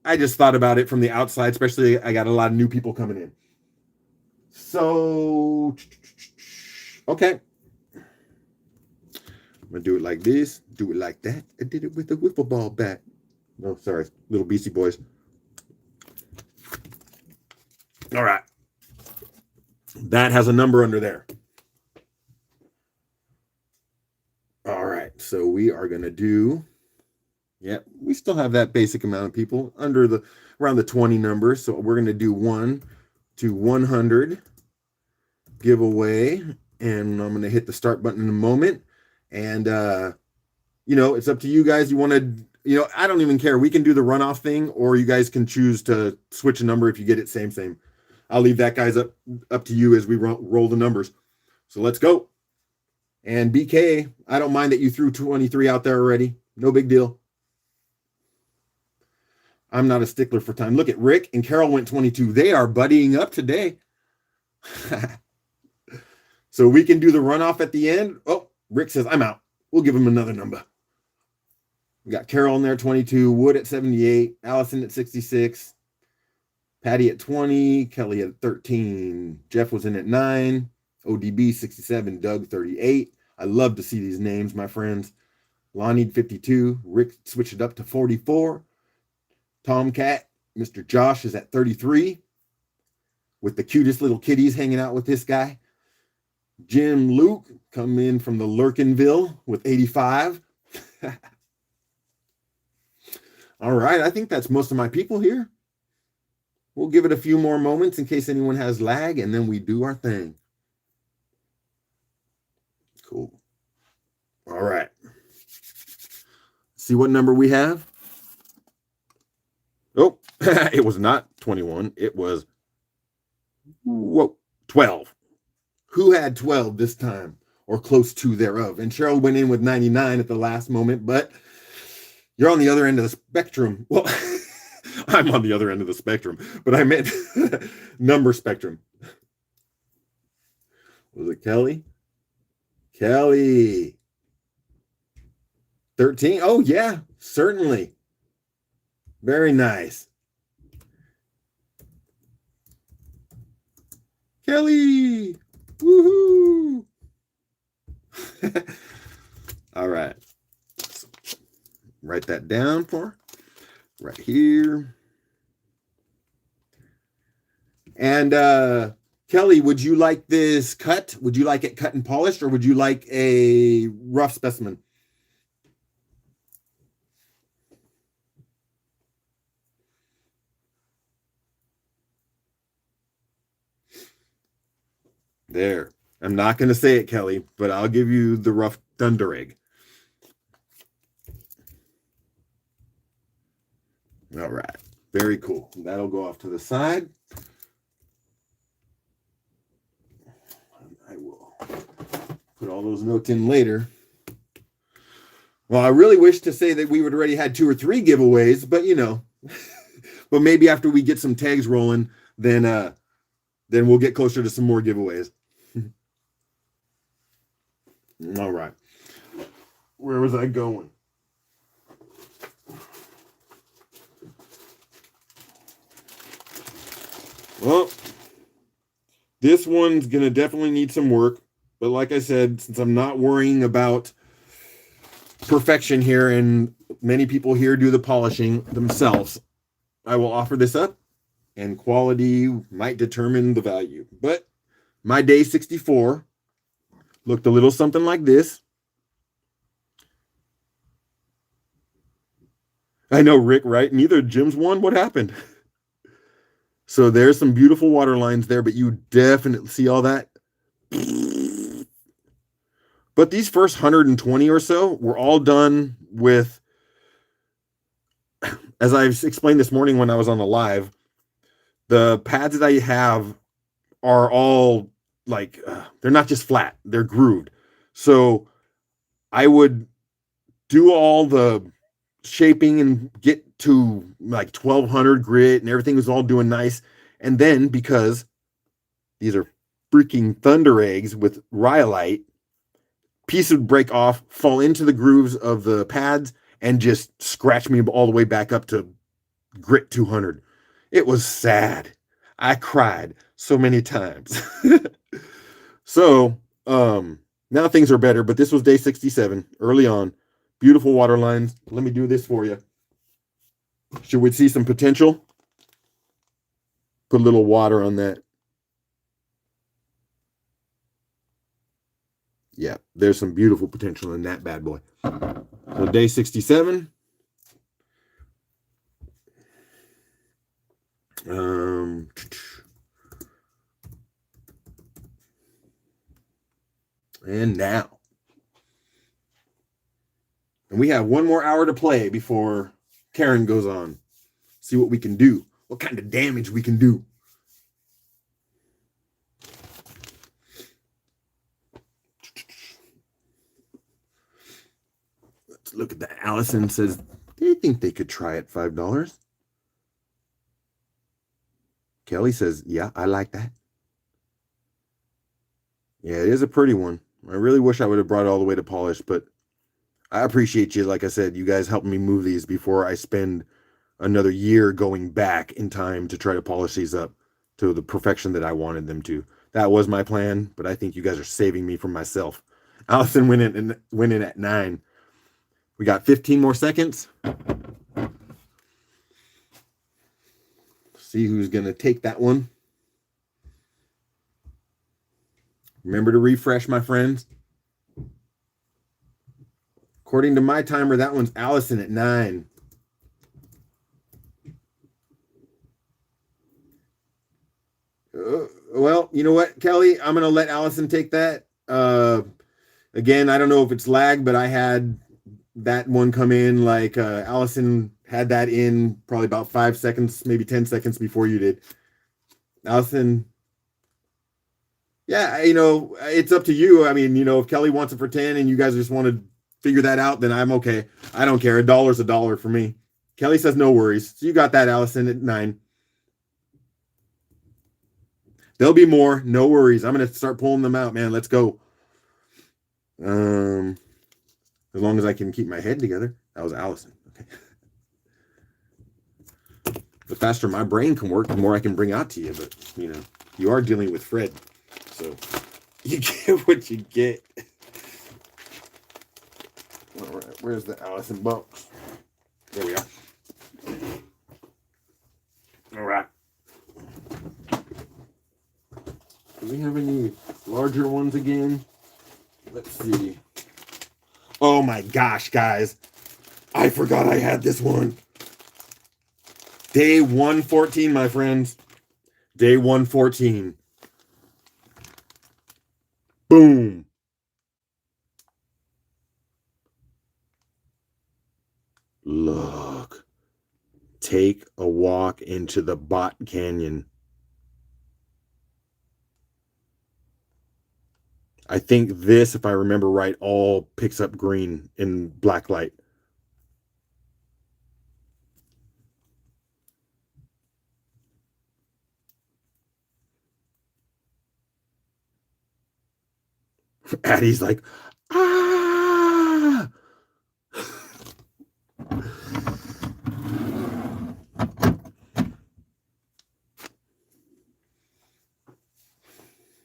I just thought about it from the outside, especially I got a lot of new people coming in. So, okay. I'm going to do it like this, do it like that. I did it with a wiffle ball bat. No, sorry, little Beastie Boys. All right. That has a number under there. All right, so we are going to do, we still have that basic amount of people around the 20 number. So we're going to do 1 to 100 giveaway, and I'm going to hit the start button in a moment. And, it's up to you guys. You want to, I don't even care. We can do the runoff thing, or you guys can choose to switch a number if you get it same. I'll leave that, guys, up to you as we roll the numbers. So let's go. And BK, I don't mind that you threw 23 out there already. No big deal. I'm not a stickler for time. Look at Rick and Carol went 22. They are buddying up today. So we can do the runoff at the end. Oh, Rick says, I'm out. We'll give him another number. We got Carol in there, 22. Wood at 78. Allison at 66. Patty at 20. Kelly at 13. Jeff was in at 9. ODB 67. Doug 38. I love to see these names, my friends. Lonnie 52. Rick switched it up to 44. Tomcat, Mr. Josh is at 33. With the cutest little kitties hanging out with this guy. Jim Luke come in from the Lurkinville with 85. All right, I think that's most of my people here. We'll give it a few more moments in case anyone has lag, and then we do our thing. Cool. All right. See what number we have? Oh, it was not 21. It was 12. Who had 12 this time, or close to thereof? And Cheryl went in with 99 at the last moment, but you're on the other end of the spectrum. Well, I'm on the other end of the spectrum, but I meant number spectrum. Was it Kelly? Kelly. 13. Oh, yeah, certainly. Very nice. Kelly. Woohoo. All right. So write that down for right here. And Kelly, would you like this cut? Would you like it cut and polished, or would you like a rough specimen? There. I'm not going to say it, Kelly, but I'll give you the rough thunder egg. All right. Very cool. That'll go off to the side. I will put all those notes in later. Well, I really wish to say that we would already had 2 or 3 giveaways, but but maybe after we get some tags rolling, then we'll get closer to some more giveaways. All right. Where was I going? Well, this one's going to definitely need some work. But like I said, since I'm not worrying about perfection here, and many people here do the polishing themselves, I will offer this up, and quality might determine the value. But my day 64 looked a little something like this. I know, Rick, right? Neither Jim's won. What happened? So there's some beautiful water lines there, but you definitely see all that. But these first 120 or so were all done with, as I've explained this morning when I was on the live, the pads that I have are all like, they're not just flat, they're grooved. So I would do all the shaping and get to like 1200 grit, and everything was all doing nice. And then, because these are freaking thunder eggs with rhyolite, piece would break off, fall into the grooves of the pads, and just scratch me all the way back up to Grit 200. It was sad. I cried so many times. So, now things are better, but this was day 67, early on. Beautiful water lines. Let me do this for you. Should we see some potential? Put a little water on that. Yeah, there's some beautiful potential in that bad boy. So day 67. And now. And we have one more hour to play before Karen goes on. See what we can do. What kind of damage we can do. Let's look at that. Allison says they think they could try at $5. Kelly says, yeah, I like that. Yeah, it is a pretty one. I really wish I would have brought it all the way to polish, but I appreciate you. Like I said, you guys helping me move these before I spend another year going back in time to try to polish these up to the perfection that I wanted them to. That was my plan, but I think you guys are saving me from myself. Allison went in at 9. We got 15 more seconds. See who's going to take that one. Remember to refresh, my friends. According to my timer, that one's Allison at 9. Well, you know what, Kelly? I'm going to let Allison take that. Again, I don't know if it's lag, but I had that one come in like Allison had that in probably about 5 seconds, maybe 10 seconds before you did. Allison, yeah, it's up to you. I mean, if Kelly wants it for 10 and you guys just want to figure that out, then I'm okay. I don't care. $1's $1 for me. Kelly says no worries. So you got that, Allison, at 9. There'll be more. No worries. I'm going to start pulling them out, man. Let's go. As long as I can keep my head together. That was Allison. Okay. The faster my brain can work, the more I can bring out to you. But, you are dealing with Fred. So you get what you get. All right. Where's the Allison box? There we are. All right. Do we have any larger ones again? Let's see. Oh my gosh, guys. I forgot I had this one. Day 114, my friends. Day 114. Boom. Look. Take a walk into the Bot Canyon. I think this, if I remember right, all picks up green in black light. Addie's like, ah!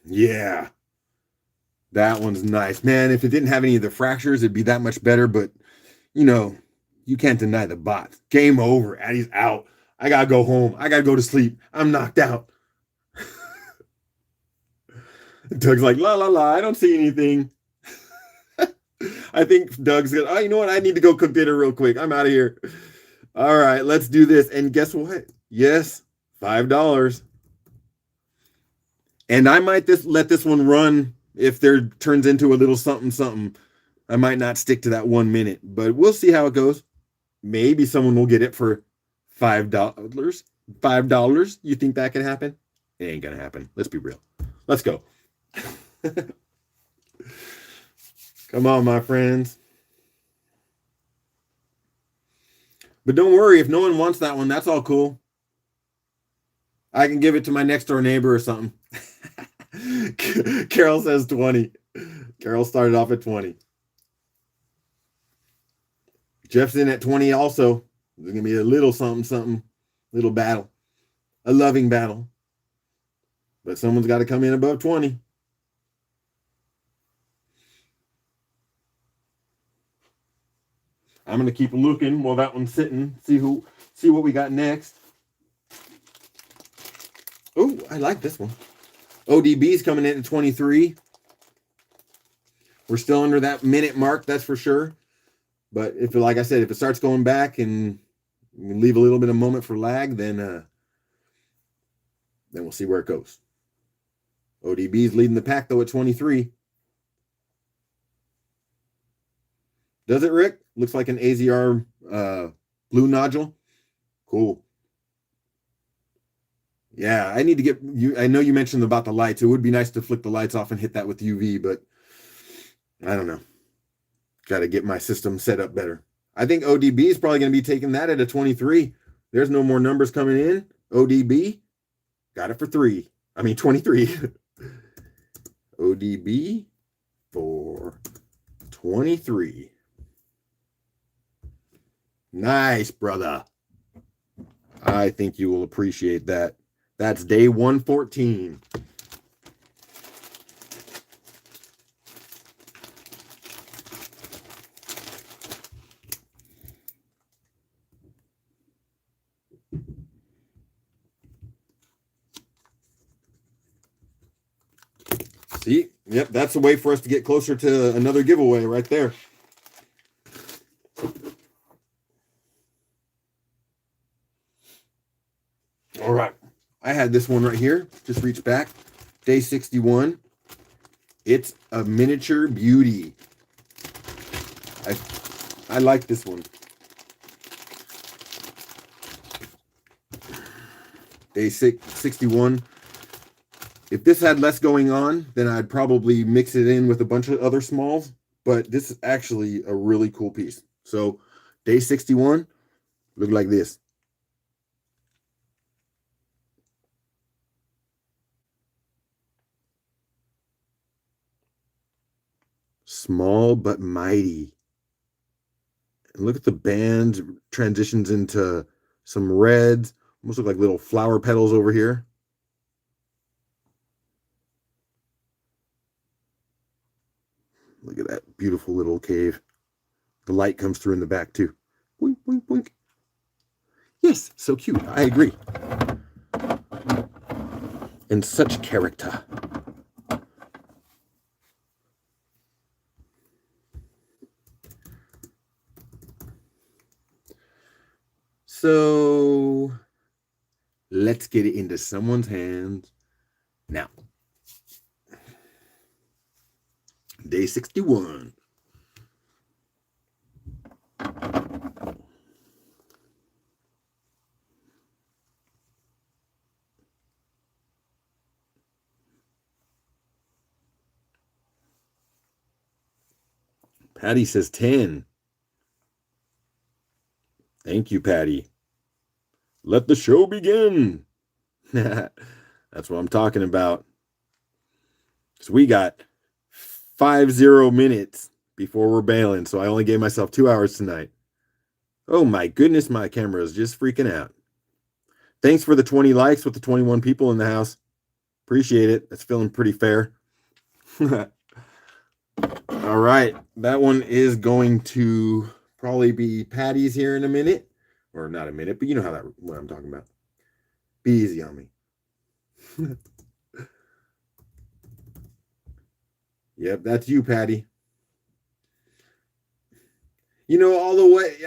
Yeah. That one's nice. Man, if it didn't have any of the fractures, it'd be that much better. But, you can't deny the bot. Game over. Addie's out. I got to go home. I got to go to sleep. I'm knocked out. Doug's like, la, la, la. I don't see anything. I think Doug's going, oh, you know what? I need to go cook dinner real quick. I'm out of here. All right, let's do this. And guess what? Yes, $5. And I might let this one run. If there turns into a little something, I might not stick to that 1 minute, but we'll see how it goes. Maybe someone will get it for $5. $5. You think that can happen? It ain't gonna happen. Let's be real. Let's go. Come on, my friends. But don't worry, if no one wants that one, that's all cool. I can give it to my next door neighbor or something. Carol says 20. Carol started off at 20. Jeff's in at 20 also. There's going to be a little something. Little battle. A loving battle. But someone's got to come in above 20. I'm going to keep looking while that one's sitting. See what we got next. Oh, I like this one. ODB's coming in at 23. We're still under that minute mark, that's for sure. But if, like I said, if it starts going back and we leave a little bit of moment for lag, then we'll see where it goes. ODB's leading the pack, though, at 23. Does it, Rick? Looks like an AZR blue nodule. Cool. Yeah, I need to get you. I know you mentioned about the lights. It would be nice to flick the lights off and hit that with UV, but I don't know. Got to get my system set up better. I think ODB is probably going to be taking that at a 23. There's no more numbers coming in. ODB got it for 3. I mean 23. ODB for 23. Nice, brother. I think you will appreciate that. That's day 114. See? Yep, that's a way for us to get closer to another giveaway right there. All right. I had this one right here. Just reach back. Day 61. It's a miniature beauty. I like this one. Day 61. If this had less going on, then I'd probably mix it in with a bunch of other smalls. But this is actually a really cool piece. So day 61, look like this. Small but mighty. And look at the band transitions into some reds. Almost look like little flower petals over here. Look at that beautiful little cave. The light comes through in the back too. Boink, boink, boink. Yes, so cute. I agree. And such character. So let's get it into someone's hands now. Day 61. Patty says 10. Thank you, Patty. Let the show begin. That's what I'm talking about. So we got 50 minutes before we're bailing, so I only gave myself 2 hours tonight. Oh my goodness, my camera is just freaking out. Thanks for the 20 likes with the 21 people in the house. Appreciate it. That's feeling pretty fair. All right. That one is going to probably be Patty's here in a minute. Or not a minute, but you know what I'm talking about. Be easy on me. Yep, that's you, Patty. You know, all the way.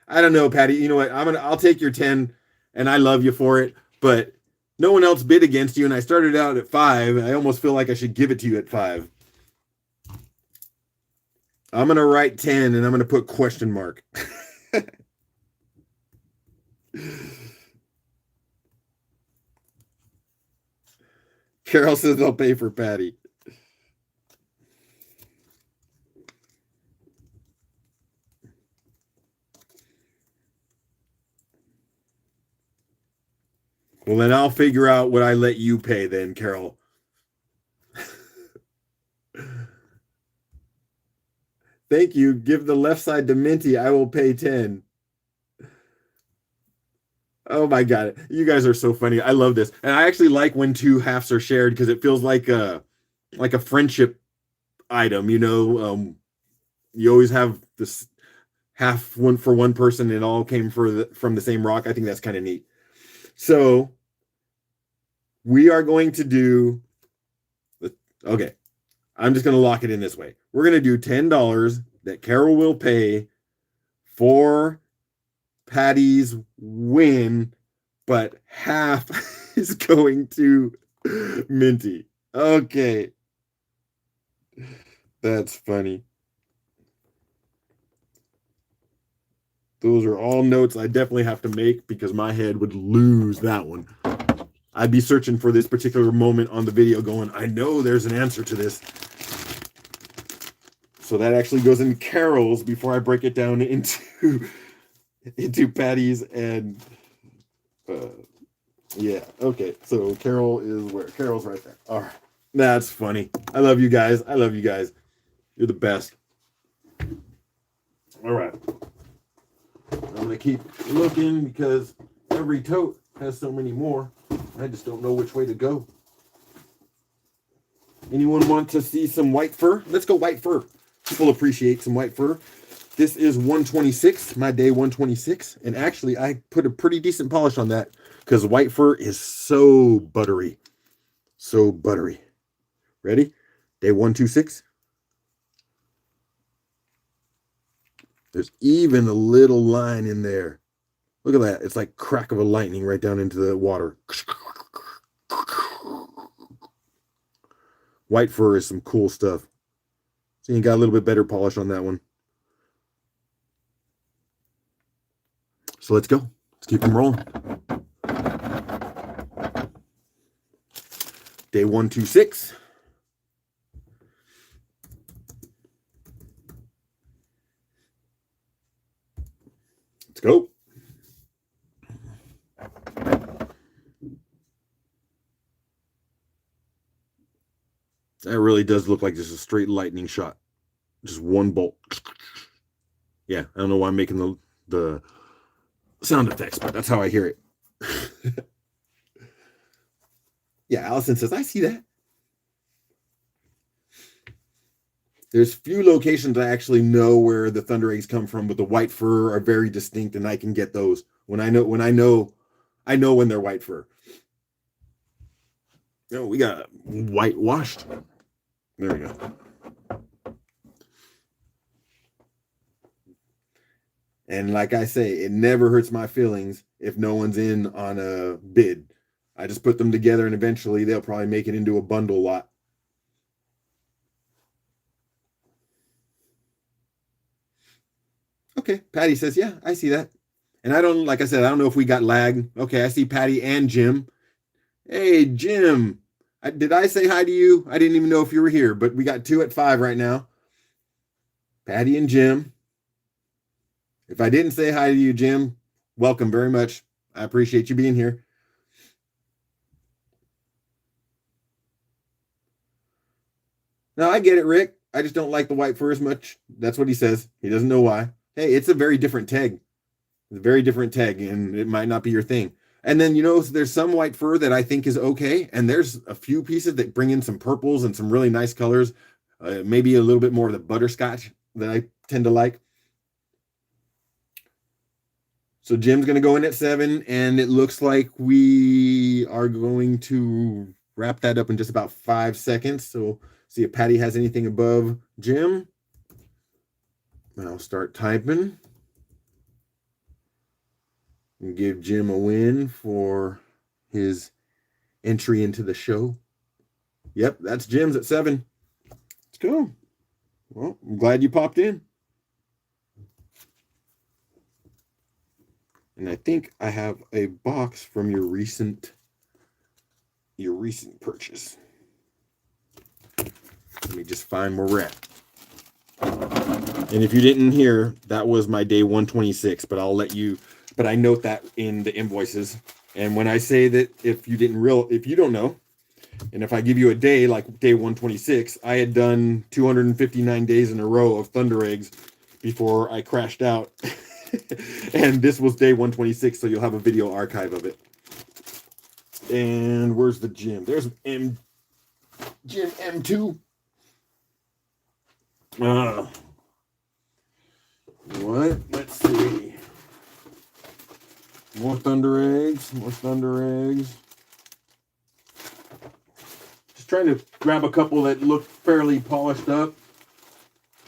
I don't know, Patty. You know what? I'll take your 10 and I love you for it, but no one else bid against you, and I started out at 5. I almost feel like I should give it to you at 5. I'm going to write 10 and I'm going to put question mark. Carol says they'll pay for Patty. Well, then I'll figure out what I let you pay then, Carol. Thank you. Give the left side to Minty. I will pay 10. Oh my God. You guys are so funny. I love this. And I actually like when two halves are shared because it feels like a friendship item, you know. You always have this half one for one person and it all came from the same rock. I think that's kind of neat. So we are going to do okay. I'm just going to lock it in this way. We're going to do $10 that Carol will pay for Patty's win, but half is going to Minty. Okay. That's funny. Those are all notes I definitely have to make because my head would lose that one. I'd be searching for this particular moment on the video going, I know there's an answer to this. So that actually goes in Carol's before I break it down into Patty's and yeah. Okay. So Carol is where? Carol's right there. All right. That's funny. I love you guys. I love you guys. You're the best. All right. I'm going to keep looking because every tote has so many more. I just don't know which way to go. Anyone want to see some white fur? Let's go white fur. People appreciate some white fur. This is 126, my day 126. And actually, I put a pretty decent polish on that because white fur is so buttery. So buttery. Ready? Day 126. There's even a little line in there. Look at that. It's like crack of a lightning right down into the water. White fur is some cool stuff. So you got a little bit better polish on that one. So let's go. Let's keep them rolling. Day 126. Let's go. That really does look like just a straight lightning shot. Just one bolt. Yeah, I don't know why I'm making the sound effects, but that's how I hear it. Yeah, Allison says, I see that. There's few locations I actually know where the thunder eggs come from, but the white fur are very distinct, and I can get those when I know when they're white fur. No, we got whitewashed. There we go. And like I say, it never hurts my feelings if no one's in on a bid. I just put them together and eventually they'll probably make it into a bundle lot. Okay, Patty says, yeah, I see that. And I don't, like I said, I don't know if we got lag. Okay, I see Patty and Jim. Hey, Jim. Did I say hi to you? I didn't even know if you were here, but we got 2 at 5 right now. Patty and Jim. If I didn't say hi to you, Jim, welcome very much. I appreciate you being here. No, I get it, Rick. I just don't like the white fur as much. That's what he says. He doesn't know why. Hey, it's a very different tag. It's a very different tag, and it might not be your thing. And then, you know, there's some white fur that I think is okay. And there's a few pieces that bring in some purples and some really nice colors. Maybe a little bit more of the butterscotch that I tend to like. So Jim's going to go in at 7, and it looks like we are going to wrap that up in just about 5 seconds. So see if Patty has anything above Jim. I'll start typing and give Jim a win for his entry into the show. Yep, that's Jim's at 7. Let's go. Well, I'm glad you popped in. And I think I have a box from your recent purchase. Let me just find where we're at. And if you didn't hear, that was my day 126, but I note that in the invoices. And when I say that if you don't know, and if I give you a day like day 126, I had done 259 days in a row of thunder eggs before I crashed out And this was day 126, so you'll have a video archive of it. And where's the gym? There's gym M2. What? Let's see. More Thunder Eggs. More Thunder Eggs. Just trying to grab a couple that look fairly polished up.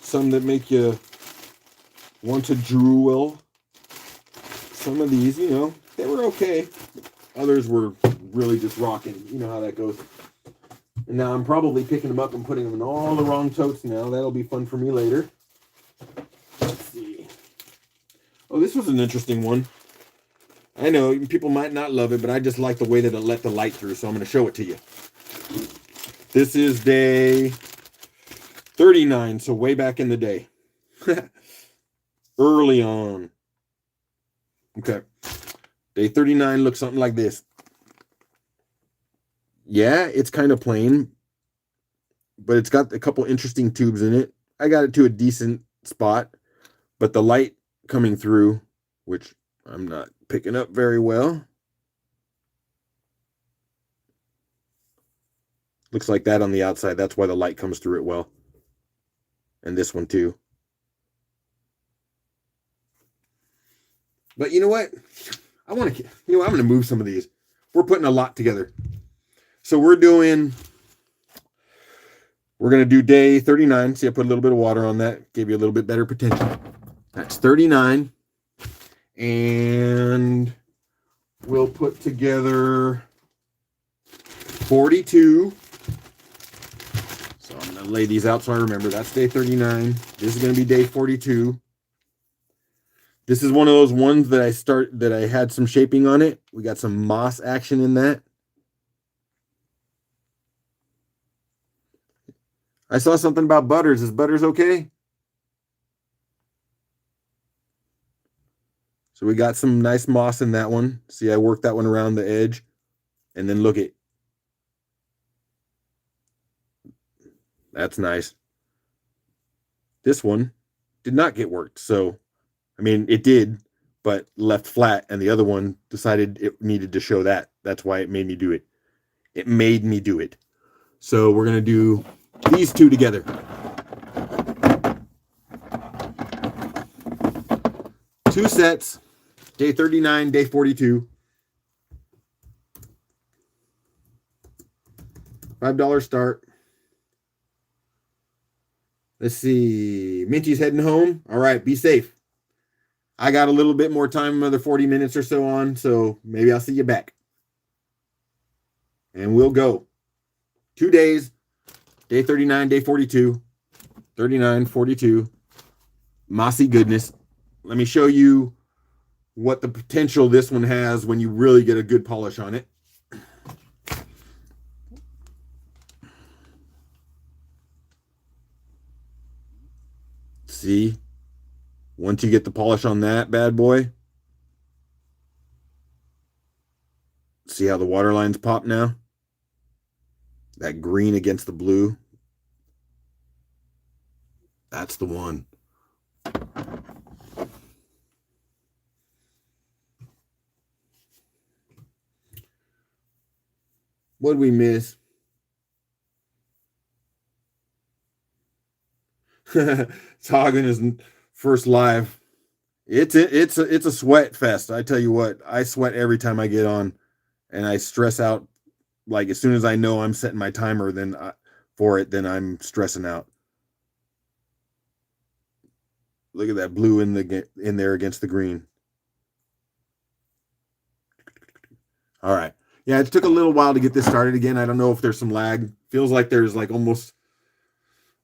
Some that make you want to drool. Some of these, you know, they were okay. Others were really just rocking. You know how that goes. And now I'm probably picking them up and putting them in all the wrong totes now. That'll be fun for me later. Let's see. Oh, this was an interesting one. I know people might not love it, but I just like the way that it let the light through, so I'm going to show it to you. This is day 39, so way back in the day. Early on. Okay. Day 39 looks something like this. Yeah, it's kind of plain, but it's got a couple interesting tubes in it. I got it to a decent spot, but the light coming through, which I'm not picking up very well. Looks like that on the outside. That's why the light comes through it well. And this one too. But you know what? I'm going to move some of these. We're putting a lot together. So we're going to do day 39. See, I put a little bit of water on that. Gave you a little bit better potential. That's 39. And we'll put together 42. So I'm going to lay these out so I remember. That's day 39. This is going to be day 42. This is one of those ones that I had some shaping on it. We got some moss action in that. I saw something about Butters. Is Butters okay? So we got some nice moss in that one. See, I worked that one around the edge. And then look it. That's nice. This one did not get worked. So, I mean, it did, but left flat. And the other one decided it needed to show that. That's why it made me do it. It made me do it. So we're going to do these two together. Two sets. Day 39, day 42. $5 start. Let's see. Minty's heading home. All right, be safe. I got a little bit more time, another 40 minutes or so on, so maybe I'll see you back. And we'll go. 2 days. Day 39, day 42. 39, 42. Mossy goodness. Let me show you what the potential this one has when you really get a good polish on it. See? Once you get the polish on that bad boy. See how the water lines pop now? That green against the blue. That's the one. What'd we miss? Toggin is first live. It's a sweat fest. I tell you what, I sweat every time I get on, and I stress out. Like as soon as I know I'm setting my timer, then I'm stressing out. Look at that blue in there against the green. All right. Yeah, it took a little while to get this started again. I don't know if there's some lag. Feels like there's like almost,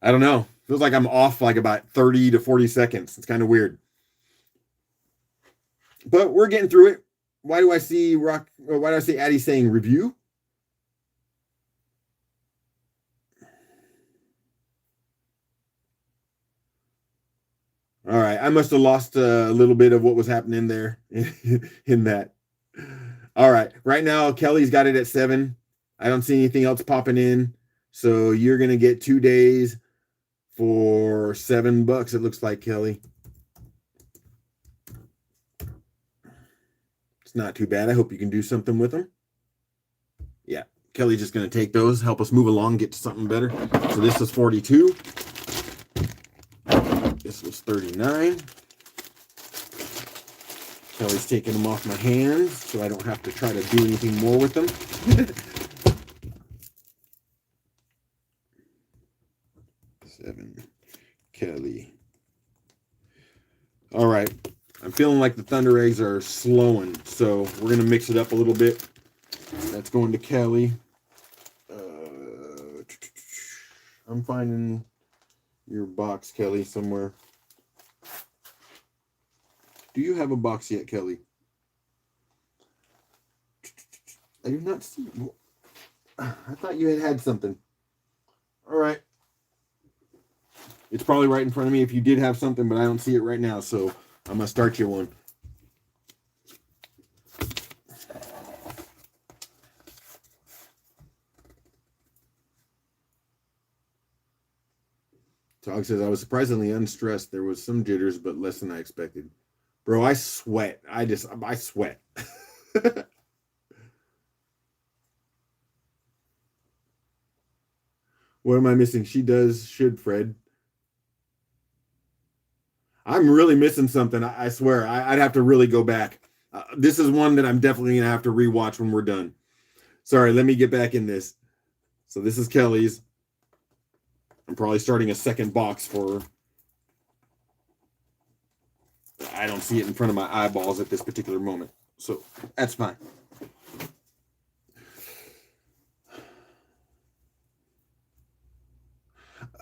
I don't know. Feels like I'm off like about 30 to 40 seconds. It's kind of weird. But we're getting through it. Why do I see Addie saying review? All right. I must have lost a little bit of what was happening there in that. All right. Right now, Kelly's got it at 7. I don't see anything else popping in. So you're going to get 2 days for $7, it looks like, Kelly. not too bad. I hope you can do something with them. Yeah, Kelly's just going to take those, help us move along, get to something better. So this is 42. This was 39. Kelly's taking them off my hands so I don't have to try to do anything more with them. 7. Kelly. All right. I'm feeling like the Thunder eggs are slowing, so we're going to mix it up a little bit. That's going to Kelly. I'm finding your box, Kelly, somewhere. Do you have a box yet, Kelly? I do not see. I thought you had something. All right. It's probably right in front of me if you did have something, but I don't see it right now, so I'm going to start you one. Tog says, I was surprisingly unstressed. There was some jitters, but less than I expected. Bro, I sweat. I sweat. What am I missing? She does, should, Fred. I'm really missing something. I swear. I'd have to really go back. This is one that I'm definitely going to have to rewatch when we're done. Sorry, let me get back in this. So this is Kelly's. I'm probably starting a second box for her. I don't see it in front of my eyeballs at this particular moment. So that's fine.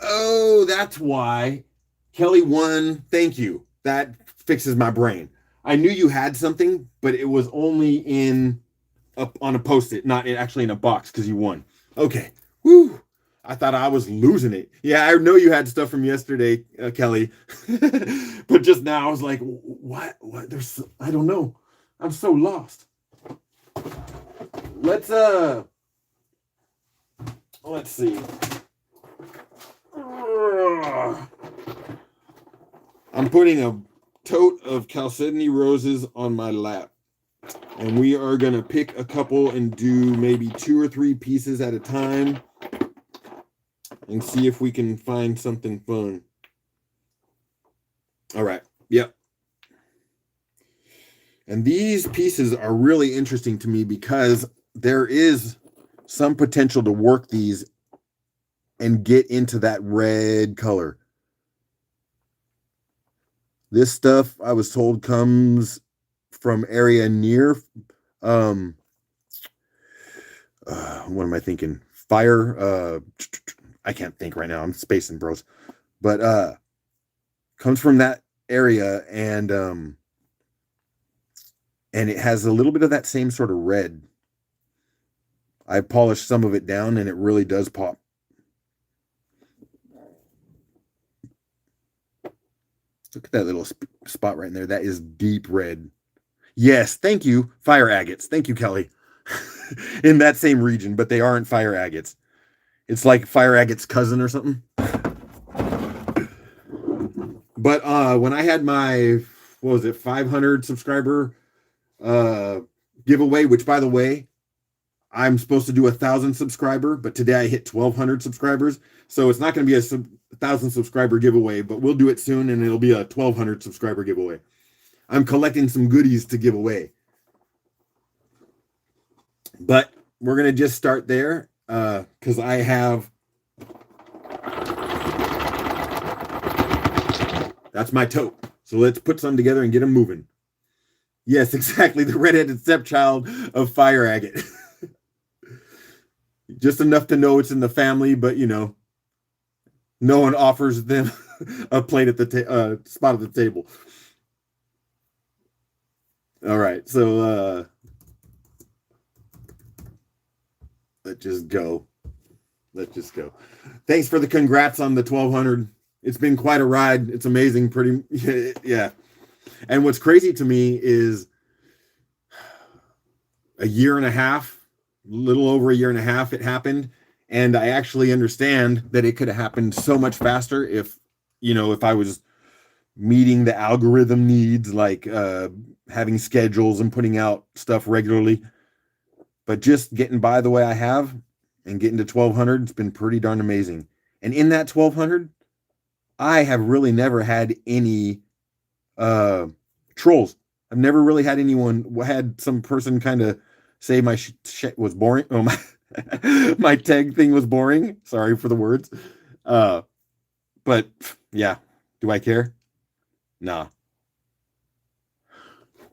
Oh, that's why. Kelly won. Thank you. That fixes my brain. I knew you had something, but it was only on a Post-it, not actually in a box because you won. Okay. Woo. I thought I was losing it. Yeah, I know you had stuff from yesterday, Kelly. But just now I was like, what? I don't know. I'm so lost. Let's see. I'm putting a tote of Chalcedony roses on my lap. And we are going to pick a couple and do maybe 2 or 3 pieces at a time. And see if we can find something fun. All right. Yep. And these pieces are really interesting to me because there is some potential to work these and get into that red color. This stuff, I was told, comes from area near, what am I thinking? Fire, I can't think right now. I'm spacing, bros. But comes from that area, and it has a little bit of that same sort of red. I polished some of it down, and it really does pop. Look at that little spot right in there. That is deep red. Yes, thank you. Fire agates. Thank you, Kelly. In that same region, but they aren't fire agates. It's like fire agate's cousin or something. But when I had my, 500 subscriber giveaway, which, by the way, I'm supposed to do 1,000 subscriber, but today I hit 1,200 subscribers. So it's not going to be a 1,000 subscriber giveaway, but we'll do it soon, and it'll be a 1,200 subscriber giveaway. I'm collecting some goodies to give away. But we're going to just start there. Because I have, that's my tote. So let's put some together and get them moving. Yes, exactly. The redheaded stepchild of fire agate. Just enough to know it's in the family, but no one offers them a plate at the spot at the table. All right, so let's just go. Thanks for the congrats on the 1,200. It's been quite a ride. It's amazing. Yeah. And what's crazy to me is a year and a half, little over a year and a half, it happened. And I actually understand that it could have happened so much faster if I was meeting the algorithm needs, like having schedules and putting out stuff regularly. But just getting by the way I have and getting to 1,200, it's been pretty darn amazing. And in that 1,200, I have really never had any trolls. I've never really had anyone, had some person kind of say my shit was boring. Oh, my tag thing was boring. Sorry for the words. But yeah, do I care? Nah.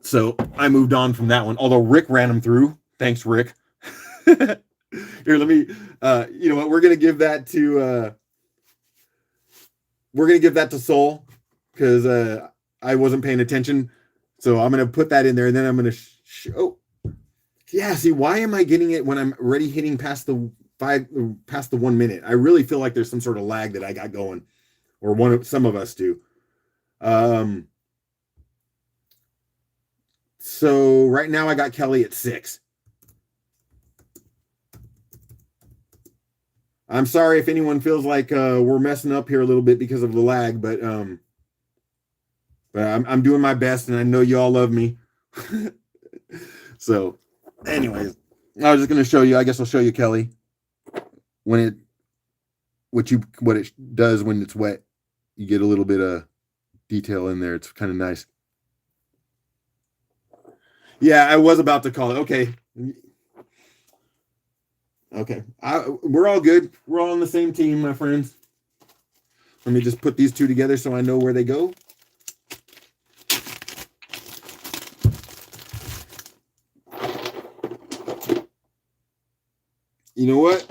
So I moved on from that one. Although Rick ran him through. Thanks, Rick. Here, let me. You know what? We're gonna give that to. We're gonna give that to Soul because I wasn't paying attention. So I'm gonna put that in there, and then I'm gonna show. Yeah. See, why am I getting it when I'm already hitting past the 1 minute? I really feel like there's some sort of lag that I got going, or some of us do. So right now I got Kelly at 6. I'm sorry if anyone feels like we're messing up here a little bit because of the lag, but I'm doing my best, and I know you all love me. So, anyways, I was just gonna show you. I guess I'll show you Kelly when what it does when it's wet. You get a little bit of detail in there. It's kind of nice. Yeah, I was about to call it. Okay. We're all good. We're all on the same team, my friends. Let me just put these two together so I know where they go. You know what?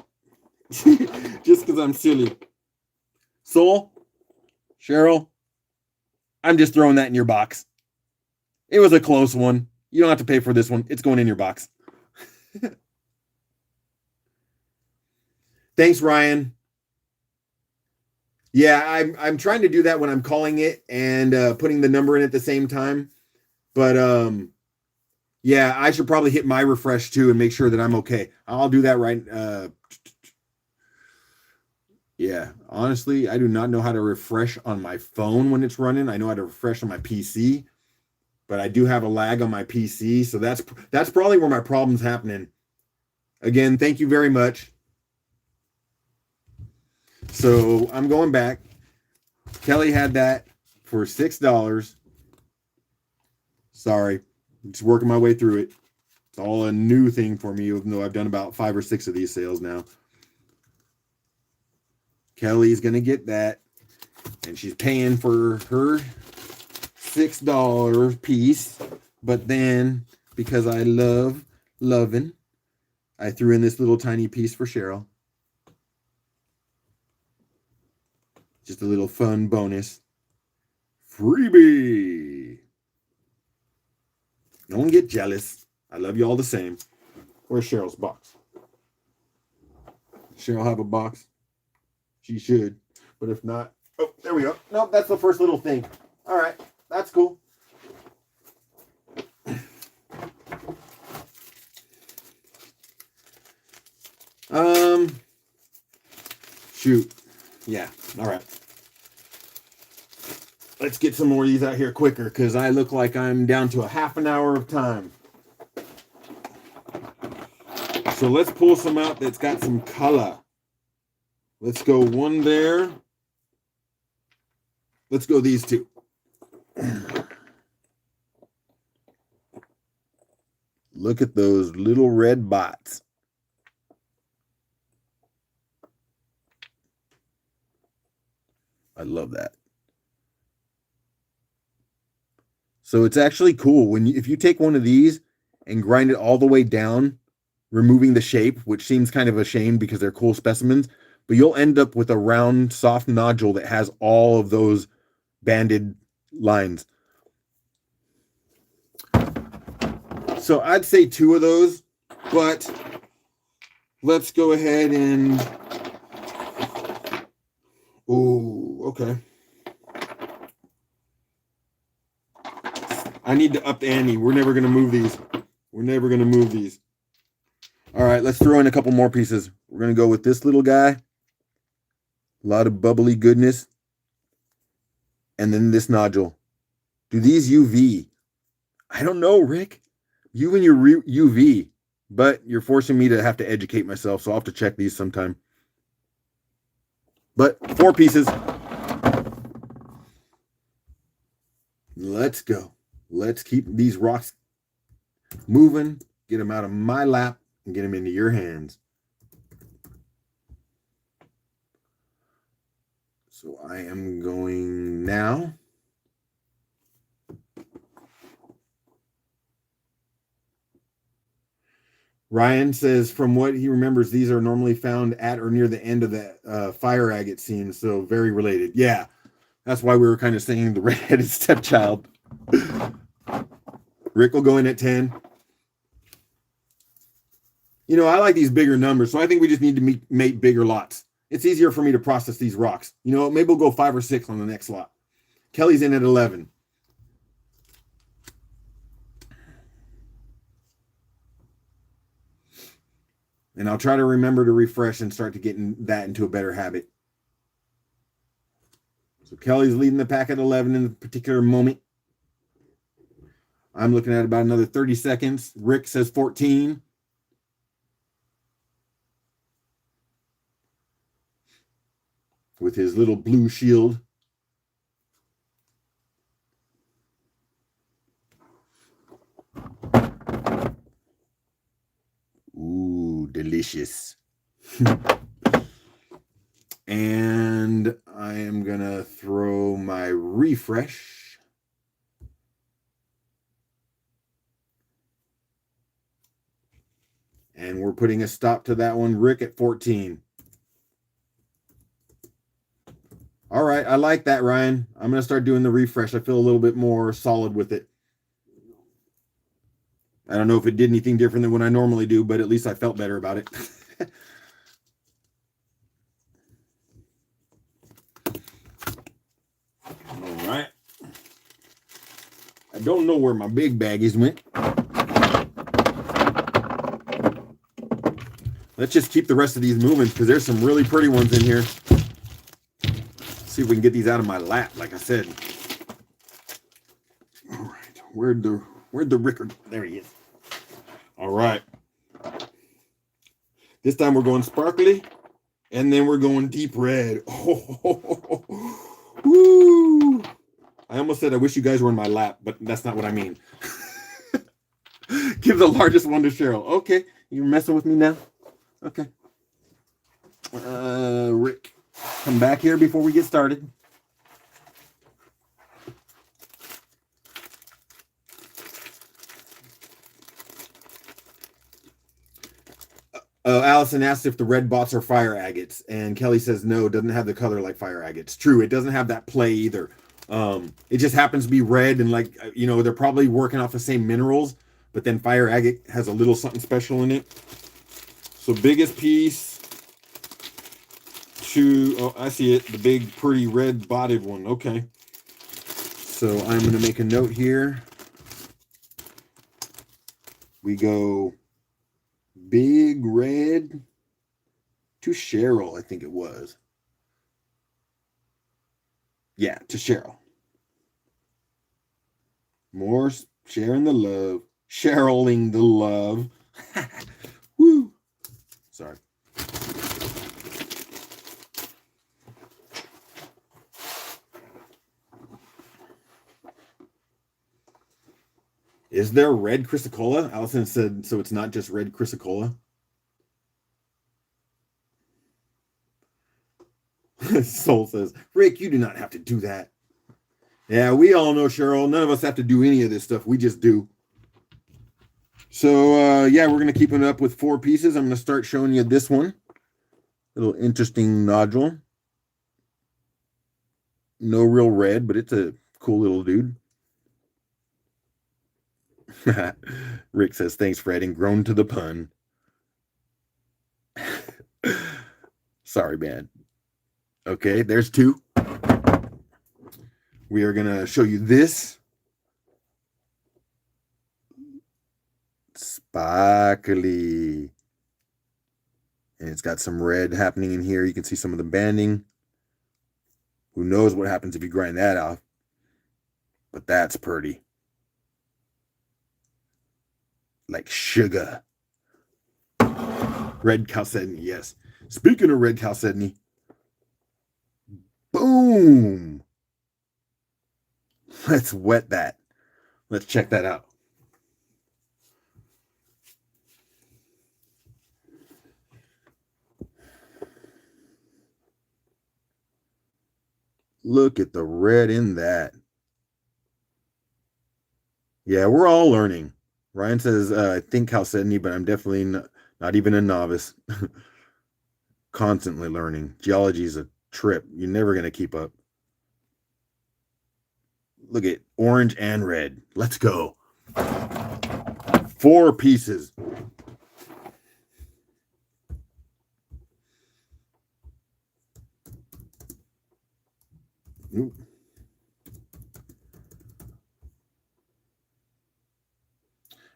Just because I'm silly. Soul, Cheryl, I'm just throwing that in your box. It was a close one. You don't have to pay for this one. It's going in your box. Thanks, Ryan. Yeah, I'm trying to do that when I'm calling it and putting the number in at the same time. But yeah, I should probably hit my refresh too and make sure that I'm okay. I'll do that right. Yeah, honestly, I do not know how to refresh on my phone when it's running. I know how to refresh on my PC, but I do have a lag on my PC, so that's probably where my problem's happening. Again, thank you very much. So I'm going back. Kelly had that for $6. Sorry, I'm just working my way through it. It's all a new thing for me, even though I've done about 5 or 6 of these sales now. Kelly's going to get that, and she's paying for her $6 piece. But then, because I love loving, I threw in this little tiny piece for Cheryl. Just a little fun bonus. Freebie. Don't get jealous. I love you all the same. Where's Cheryl's box? Cheryl have a box? She should. But if not, oh, there we go. Nope, that's the first little thing. All right, that's cool. Shoot. Yeah, all right. Let's get some more of these out here quicker because I look like I'm down to a half an hour of time. So let's pull some out that's got some color. Let's go one there. Let's go these two. Look at those little red bots. I love that. So it's actually cool if you take one of these and grind it all the way down, removing the shape, which seems kind of a shame because they're cool specimens, but you'll end up with a round, soft nodule that has all of those banded lines. So I'd say 2 of those, but let's go ahead and... Oh, okay. I need to up the ante. We're never going to move these. We're never going to move these. All right, let's throw in a couple more pieces. We're going to go with this little guy. A lot of bubbly goodness. And then this nodule. Do these UV? I don't know, Rick. You and your UV, but you're forcing me to have to educate myself, so I'll have to check these sometime. But 4 pieces. Let's go. Let's keep these rocks moving. Get them out of my lap and get them into your hands. So I am going now. Ryan says, from what he remembers, these are normally found at or near the end of the fire agate scene, so very related. Yeah, that's why we were kind of saying the redheaded stepchild. Rick will go in at 10. You know, I like these bigger numbers, so I think we just need to make bigger lots. It's easier for me to process these rocks. You know, maybe we'll go 5 or 6 on the next lot. Kelly's in at 11. And I'll try to remember to refresh and start to get that into a better habit. So Kelly's leading the pack at 11 in a particular moment. I'm looking at about another 30 seconds. Rick says 14. With his little blue shield. Ooh, delicious. And I am going to throw my refresh. And we're putting a stop to that one. Rick at 14. All right, I like that, Ryan. I'm going to start doing the refresh. I feel a little bit more solid with it. I don't know if it did anything different than what I normally do, but at least I felt better about it. All right. I don't know where my big baggies went. Let's just keep the rest of these moving because there's some really pretty ones in here. See if we can get these out of my lap, like I said. All right, where'd the Ricker? There he is. All right. This time we're going sparkly, and then we're going deep red. Oh, woo! I almost said I wish you guys were in my lap, but that's not what I mean. Give the largest one to Cheryl. Okay, you're messing with me now? Okay. Rick. Come back here before we get started. Allison asked if the red bots are fire agates, and Kelly says no, it doesn't have the color like fire agates. True, it doesn't have that play either. It just happens to be red, and like, you know, they're probably working off the same minerals, but then fire agate has a little something special in it. So biggest piece. Oh, I see it, the big pretty red botted one. Okay, so I'm going to make a note here. We go big red to Cheryl, I think it was. Yeah, to Cheryl. More sharing the love, Cheryling the love. Woo. Sorry. Is there red chrysocolla? Allison said, so it's not just red chrysocolla. Soul says, Rick, you do not have to do that. Yeah, we all know, Cheryl. None of us have to do any of this stuff. We just do. So, yeah, we're going to keep it up with 4 pieces. I'm going to start showing you this one. Little interesting nodule. No real red, but it's a cool little dude. Rick says, thanks, Fred, and grown to the pun. Sorry, man. Okay, there's 2. We are going to show you this. Sparkly. And it's got some red happening in here. You can see some of the banding. Who knows what happens if you grind that off? But that's pretty. Like sugar. Red chalcedony, yes. Speaking of red chalcedony, boom. Let's wet that. Let's check that out. Look at the red in that. Yeah, we're all learning. Ryan says, I think chalcedony, but I'm definitely not even a novice. Constantly learning. Geology is a trip. You're never going to keep up. Look at orange and red. Let's go. 4 pieces. Ooh.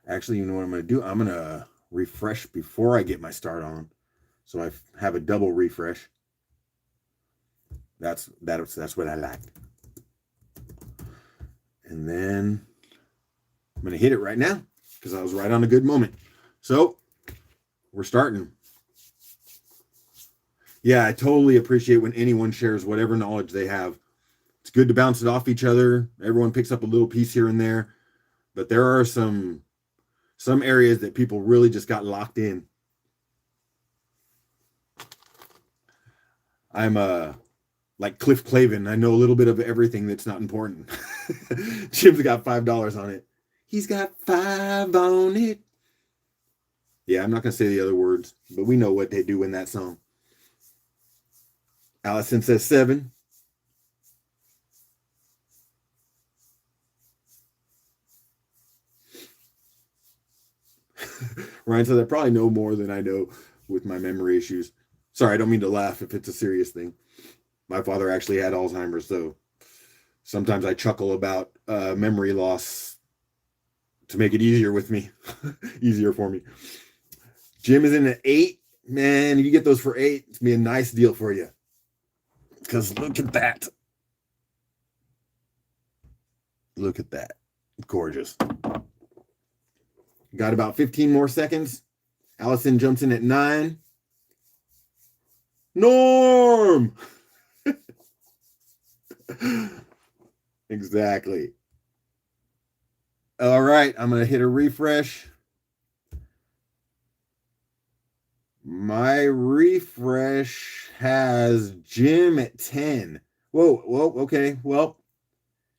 Actually, you know what I'm going to do? I'm going to refresh before I get my start on. So I have a double refresh. That's what I like. And then I'm going to hit it right now because I was right on a good moment. So we're starting. Yeah, I totally appreciate when anyone shares whatever knowledge they have. It's good to bounce it off each other. Everyone picks up a little piece here and there. But there are some areas that people really just got locked in. I'm like Cliff Clavin. I know a little bit of everything that's not important. Jim's got $5 on it. He's got 5 on it. Yeah, I'm not going to say the other words, but we know what they do in that song. Allison says 7. Ryan says I probably know more than I know with my memory issues. Sorry, I don't mean to laugh if it's a serious thing. My father actually had Alzheimer's, so sometimes I chuckle about memory loss to make it easier with me, easier for me. Jim is in an 8. Man, if you get those for 8, it's gonna be a nice deal for you. Because look at that. Look at that. Gorgeous. Got about 15 more seconds. Allison jumps in at 9. Norm! Exactly. All right, I'm going to hit a refresh. My refresh has Jim at 10. Whoa, okay. Well,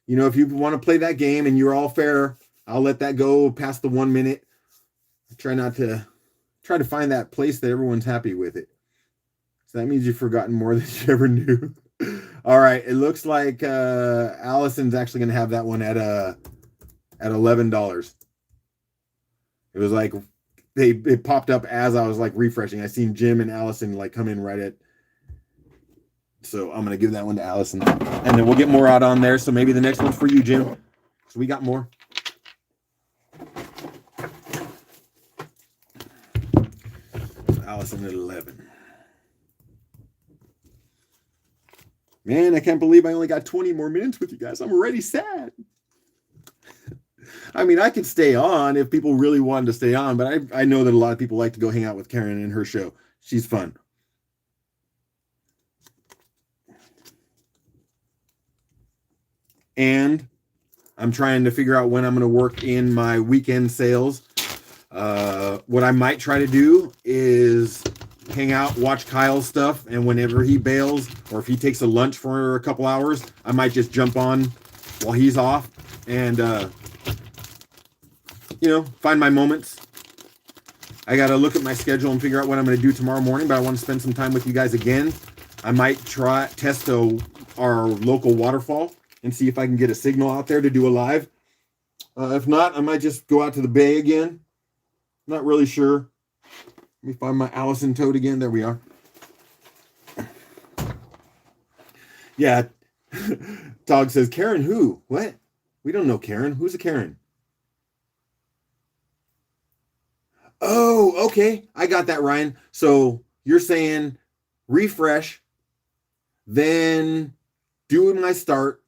you know, if you want to play that game and you're all fair, I'll let that go past the 1 minute. I try to find that place that everyone's happy with it. So that means you've forgotten more than you ever knew. All right, it looks like Allison's actually going to have that one at $11. It was like it popped up as I was like refreshing. I seen Jim and Allison like come in right at. So I'm going to give that one to Allison, and then we'll get more out on there. So maybe the next one's for you, Jim. So we got more. So Allison at 11. Man, I can't believe I only got 20 more minutes with you guys. I'm already sad. I mean, I could stay on if people really wanted to stay on, but I know that a lot of people like to go hang out with Karen and her show. She's fun. And I'm trying to figure out when I'm going to work in my weekend sales. What I might try to do is hang out, watch Kyle's stuff, and whenever he bails or if he takes a lunch for a couple hours, I might just jump on while he's off and find my moments. I got to look at my schedule and figure out what I'm going to do tomorrow morning, but I want to spend some time with you guys again. I might test our local waterfall and see if I can get a signal out there to do a live. If not, I might just go out to the bay again. Not really sure. Let me find my Allison toad again. There we are. Yeah. Tog says, Karen who? What? We don't know Karen. Who's a Karen? Oh, okay. I got that, Ryan. So you're saying refresh, then do my start,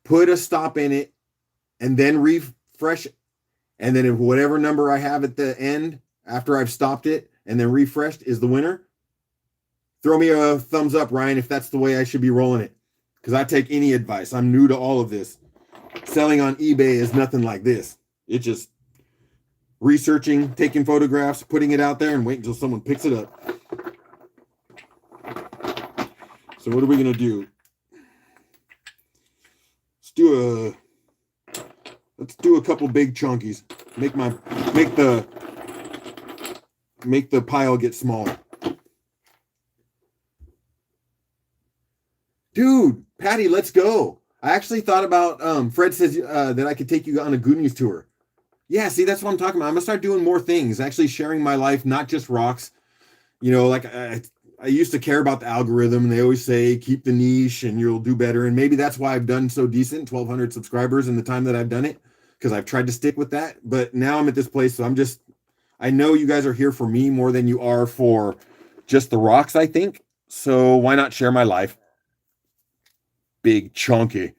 put a stop in it, and then refresh. And then if whatever number I have at the end after I've stopped it and then refreshed is the winner, throw me a thumbs up, Ryan, if that's the way I should be rolling it. Because I take any advice. I'm new to all of this. Selling on eBay is nothing like this. It's just researching, taking photographs, putting it out there, and waiting until someone picks it up. So what are we gonna do? Let's do a couple big chunkies. Make the pile get smaller. Dude, Patty, let's go. I actually thought about Fred says that I could take you on a Goonies tour. Yeah, see, that's what I'm talking about. I'm gonna start doing more things, actually sharing my life, not just rocks. You know, like I used to care about the algorithm, and they always say keep the niche and you'll do better. And maybe that's why I've done so decent, 1,200 subscribers in the time that I've done it, because I've tried to stick with that. But now I'm at this place, so I know you guys are here for me more than you are for just the rocks, I think. So why not share my life? Big chunky.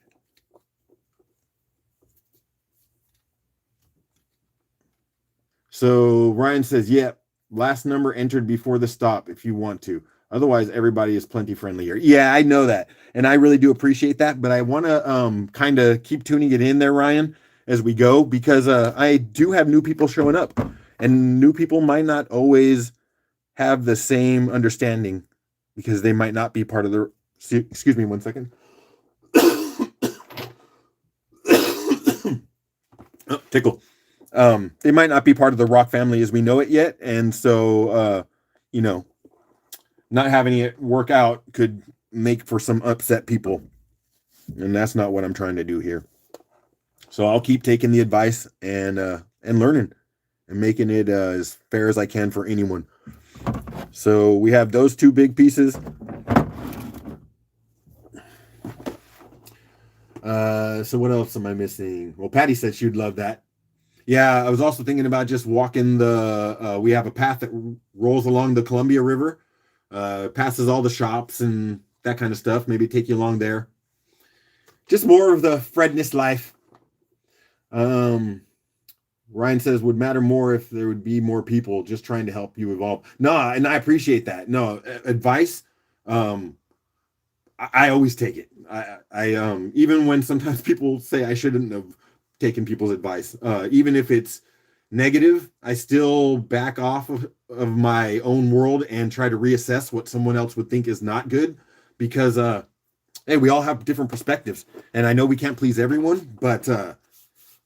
So Ryan says, yep, last number entered before the stop if you want to. Otherwise, everybody is plenty friendlier. Yeah, I know that. And I really do appreciate that. But I want to kind of keep tuning it in there, Ryan, as we go, because I do have new people showing up. And new people might not always have the same understanding because they might not be part of the... Excuse me 1 second. Oh, tickle. They might not be part of the rock family as we know it yet. And so, you know, not having it work out could make for some upset people. And that's not what I'm trying to do here. So I'll keep taking the advice and learning and making it as fair as I can for anyone. So we have those two big pieces. So what else am I missing? Well, Patty said she'd love that. Yeah, I was also thinking about just walking we have a path that rolls along the Columbia River, passes all the shops and that kind of stuff. Maybe take you along there. Just more of the Fredness life. Ryan says, would matter more if there would be more people just trying to help you evolve. No, and I appreciate that. No, advice, I always take it. I even when sometimes people say I shouldn't have taken people's advice, even if it's negative, I still back off of my own world and try to reassess what someone else would think is not good, because hey, we all have different perspectives, and I know we can't please everyone, but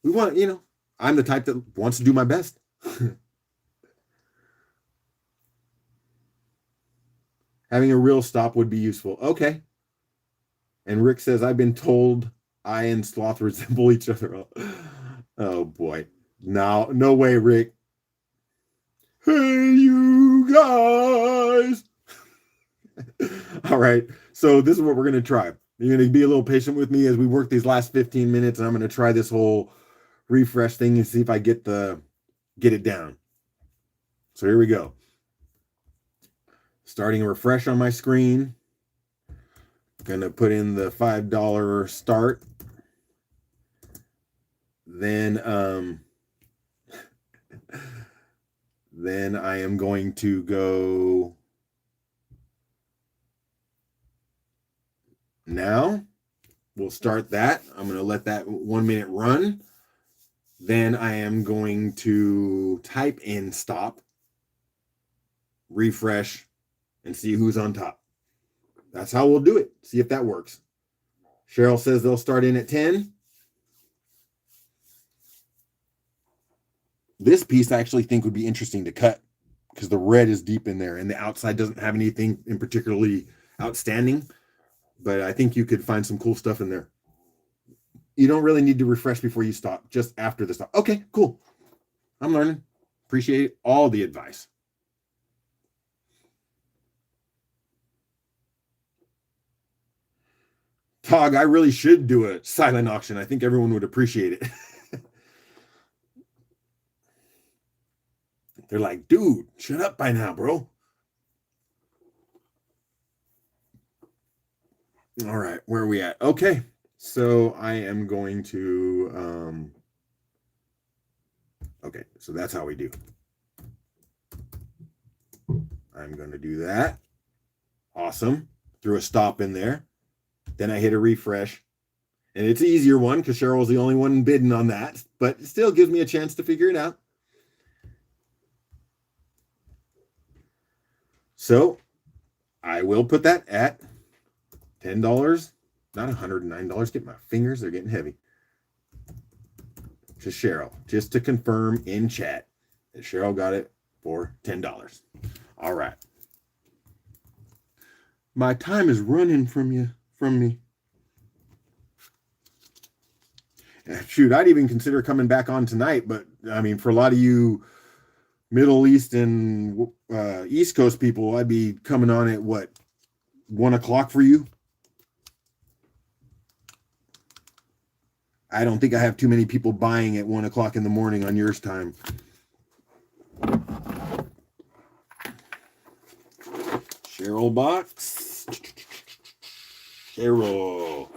we want, you know, I'm the type that wants to do my best. Having a real stop would be useful. Okay. And Rick says, I've been told I and Sloth resemble each other. Oh boy. No way, Rick. Hey, you guys. All right. So this is what we're going to try. You're going to be a little patient with me as we work these last 15 minutes, and I'm going to try this whole refresh thing and see if I get it down. So here we go. Starting a refresh on my screen. Gonna put in the $5 start. Then I am going to go now. We'll start that. I'm going to let that 1 minute run. Then I am going to type in stop, refresh, and see who's on top. That's how we'll do it. See if that works. Cheryl says they'll start in at 10. This piece I actually think would be interesting to cut because the red is deep in there and the outside doesn't have anything in particularly outstanding. But I think you could find some cool stuff in there. You don't really need to refresh before you stop, just after the stop. Okay, cool. I'm learning. Appreciate all the advice. Tog, I really should do a silent auction. I think everyone would appreciate it. They're like, dude, shut up by now, bro. All right, where are we at? Okay, so I am going to, okay, so that's how we do. I'm going to do that. Awesome. Threw a stop in there. Then I hit a refresh. And it's an easier one because Cheryl was the only one bidding on that, but it still gives me a chance to figure it out. So I will put that at $10, not $109. Get my fingers, they're getting heavy. To Cheryl, just to confirm in chat that Cheryl got it for $10. All right. My time is running from me. Shoot, I'd even consider coming back on tonight, but I mean, for a lot of you Middle East and East Coast people, I'd be coming on at what, 1 o'clock for you? I don't think I have too many people buying at 1 o'clock in the morning on yours time. Cheryl box. Cheryl.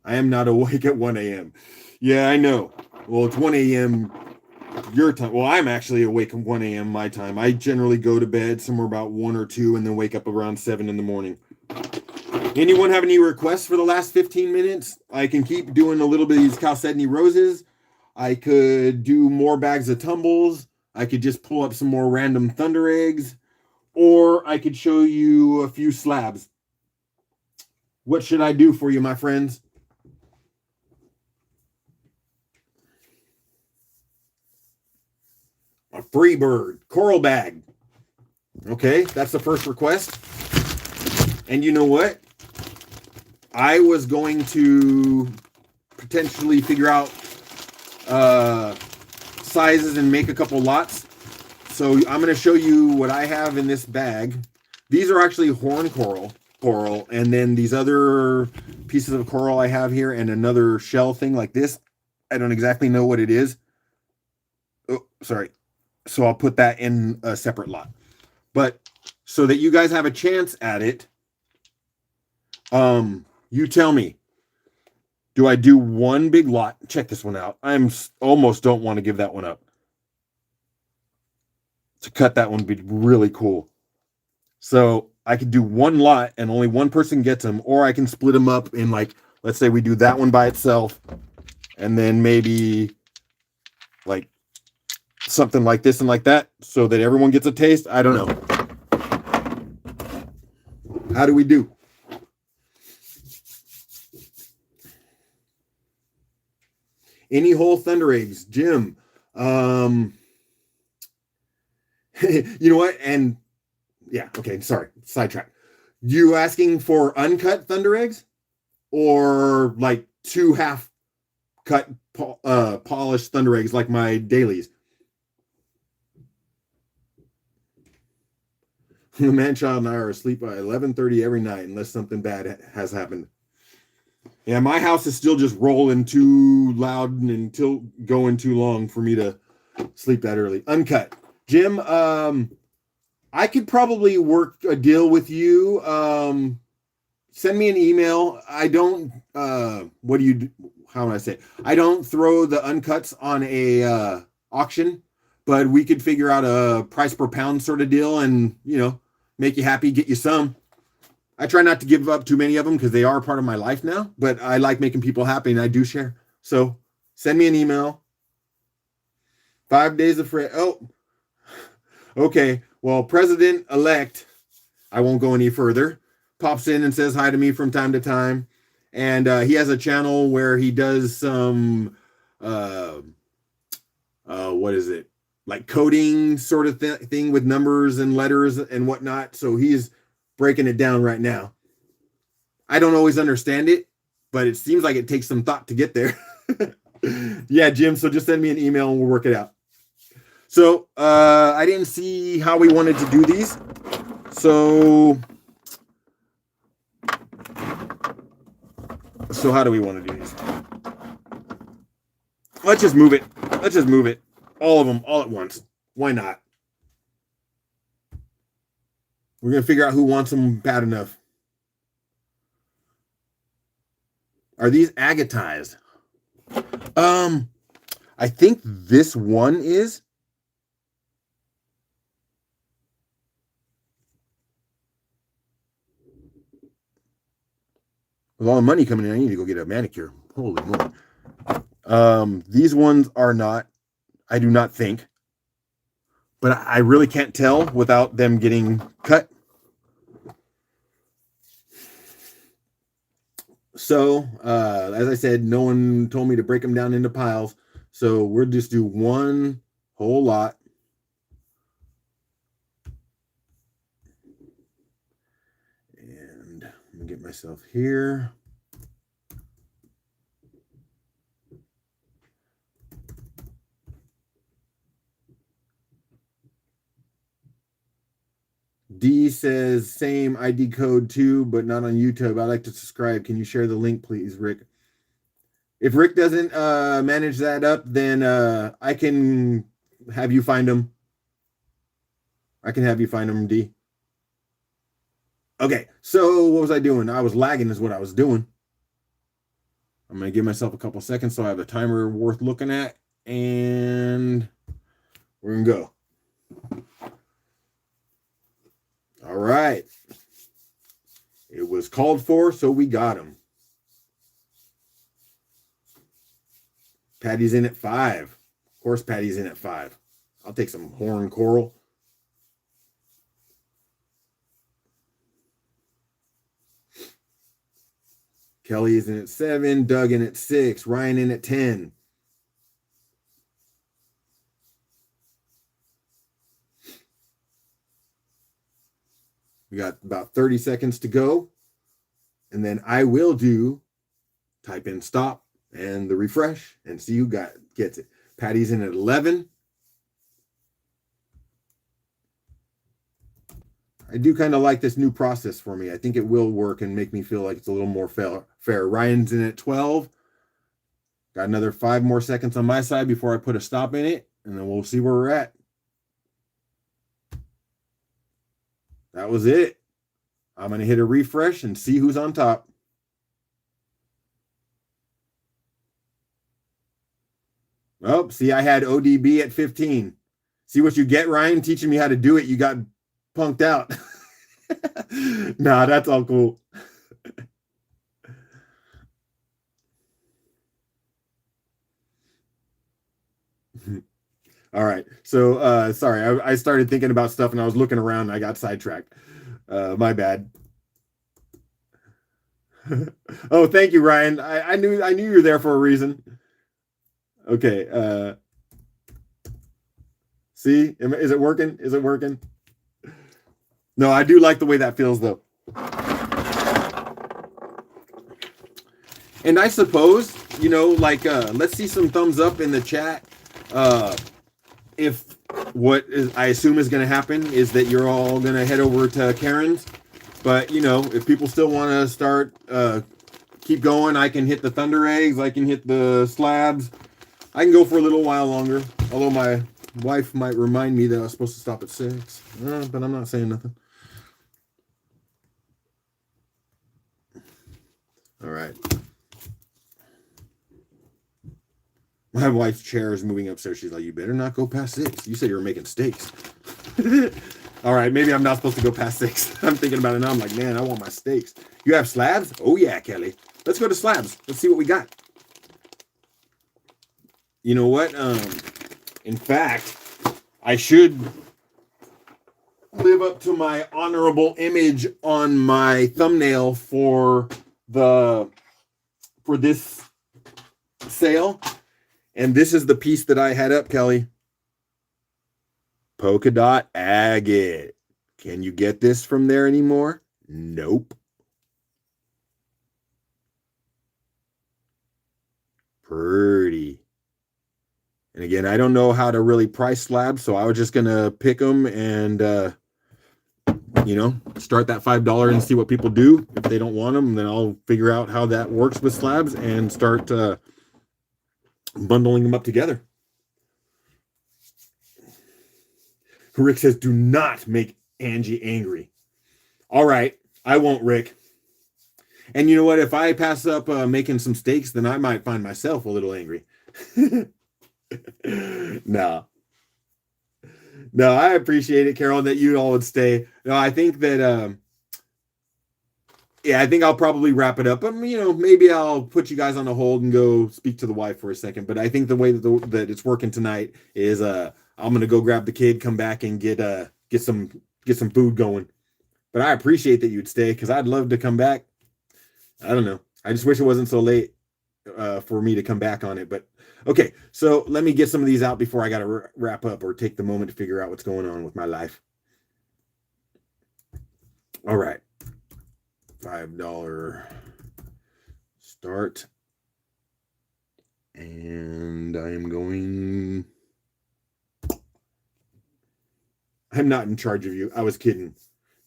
I am not awake at 1 a.m. Yeah, I know. Well, it's 1 a.m. your time. Well, I'm actually awake at 1 a.m. my time. I generally go to bed somewhere about 1 or 2 and then wake up around 7 in the morning. Anyone have any requests for the last 15 minutes? I can keep doing a little bit of these Chalcedony roses. I could do more bags of tumbles. I could just pull up some more random thunder eggs. Or I could show you a few slabs. What should I do for you, my friends? A free bird, coral bag. Okay, that's the first request. And you know what? I was going to potentially figure out sizes and make a couple lots. So I'm going to show you what I have in this bag. These are actually horn coral, and then these other pieces of coral I have here and another shell thing like this. I don't exactly know what it is. Oh, sorry. So I'll put that in a separate lot. But so that you guys have a chance at it, you tell me, do I do one big lot? Check this one out. I'm almost don't want to give that one up. To cut that one would be really cool. So I could do one lot and only one person gets them, or I can split them up in, like, let's say we do that one by itself and then maybe like something like this and like that so that everyone gets a taste. I don't know. How do we do? Any whole thunder eggs, Jim? You know what? And yeah, okay, sorry, sidetrack. You asking for uncut thunder eggs or like 2 half cut polished thunder eggs like my dailies? The man-child and I are asleep by 11:30 every night unless something bad has happened. Yeah, my house is still just rolling too loud and until going too long for me to sleep that early. Uncut. Jim, I could probably work a deal with you. Send me an email. I don't, what do you do? How would I say it? I don't throw the uncuts on a auction, but we could figure out a price per pound sort of deal and, you know, make you happy, get you some. I try not to give up too many of them because they are part of my life now, but I like making people happy and I do share. So send me an email. 5 days of free. Oh, okay. Well, President-elect, I won't go any further, pops in and says hi to me from time to time. And he has a channel where he does some, what is it? Like coding sort of thing with numbers and letters and whatnot. So he's breaking it down right now. I don't always understand it, but it seems like it takes some thought to get there. Yeah, Jim, so just send me an email and we'll work it out. So I didn't see how we wanted to do these. So how do we want to do these? Let's just move it. all of them all at once. Why not? We're going to figure out who wants them bad enough. Are these agatized? I think this one is. With all the money coming in, I need to go get a manicure. Holy moly. These ones are not. I do not think. But I really can't tell without them getting cut. So, as I said, no one told me to break them down into piles. So we'll just do one whole lot. And I'm going to get myself here. D says, same ID code too, but not on YouTube. I'd like to subscribe. Can you share the link, please, Rick? If Rick doesn't manage that up, then I can have you find him. I can have you find him, D. Okay, so what was I doing? I was lagging is what I was doing. I'm going to give myself a couple seconds so I have a timer worth looking at. And we're going to go. All right. It was called for, so we got him. Patty's in at 5. Of course, Patty's in at 5. I'll take some horn coral. Kelly is in at 7. Doug in at 6. Ryan in at 10. We got about 30 seconds to go. And then I will type in stop and the refresh and see who gets it. Patty's in at 11. I do kind of like this new process for me. I think it will work and make me feel like it's a little more fair. Ryan's in at 12. Got another 5 more seconds on my side before I put a stop in it. And then we'll see where we're at. That was it. I'm going to hit a refresh and see who's on top. Oh, see, I had ODB at 15. See what you get, Ryan? Teaching me how to do it. You got punked out. Nah, that's all cool. All right. So, sorry, I started thinking about stuff and I was looking around and I got sidetracked. My bad. Oh, thank you, Ryan. I knew you were there for a reason. Okay. See, is it working? Is it working? No, I do like the way that feels though. And I suppose, like, let's see some thumbs up in the chat. If what I assume is going to happen is that you're all going to head over to Karen's. But, if people still want to start, keep going, I can hit the Thunder Eggs. I can hit the slabs. I can go for a little while longer. Although my wife might remind me that I was supposed to stop at 6. But I'm not saying nothing. All right. My wife's chair is moving upstairs. She's like, you better not go past 6. You said you were making steaks. All right, maybe I'm not supposed to go past 6. I'm thinking about it now. I'm like, man, I want my steaks. You have slabs? Oh, yeah, Kelly. Let's go to slabs. Let's see what we got. You know what? In fact, I should live up to my honorable image on my thumbnail for this sale. And this is the piece that I had up, Kelly. Polka dot agate. Can you get this from there anymore? Nope. Pretty. And again, I don't know how to really price slabs, so I was just going to pick them and, start that $5 and see what people do. If they don't want them, then I'll figure out how that works with slabs and start bundling them up together. Rick says, do not make Angie angry. All right, I won't, Rick. And you know what? If I pass up making some steaks, then I might find myself a little angry. No. No, I appreciate it, Carol, that you all would stay. No, I think that yeah, I think I'll probably wrap it up. Maybe I'll put you guys on a hold and go speak to the wife for a second. But I think the way that it's working tonight is I'm gonna go grab the kid, come back, and get some food going. But I appreciate that you'd stay because I'd love to come back. I don't know. I just wish it wasn't so late for me to come back on it. But okay, so let me get some of these out before I got to wrap up or take the moment to figure out what's going on with my life. All right. $5 start. And I'm not in charge of you. I was kidding.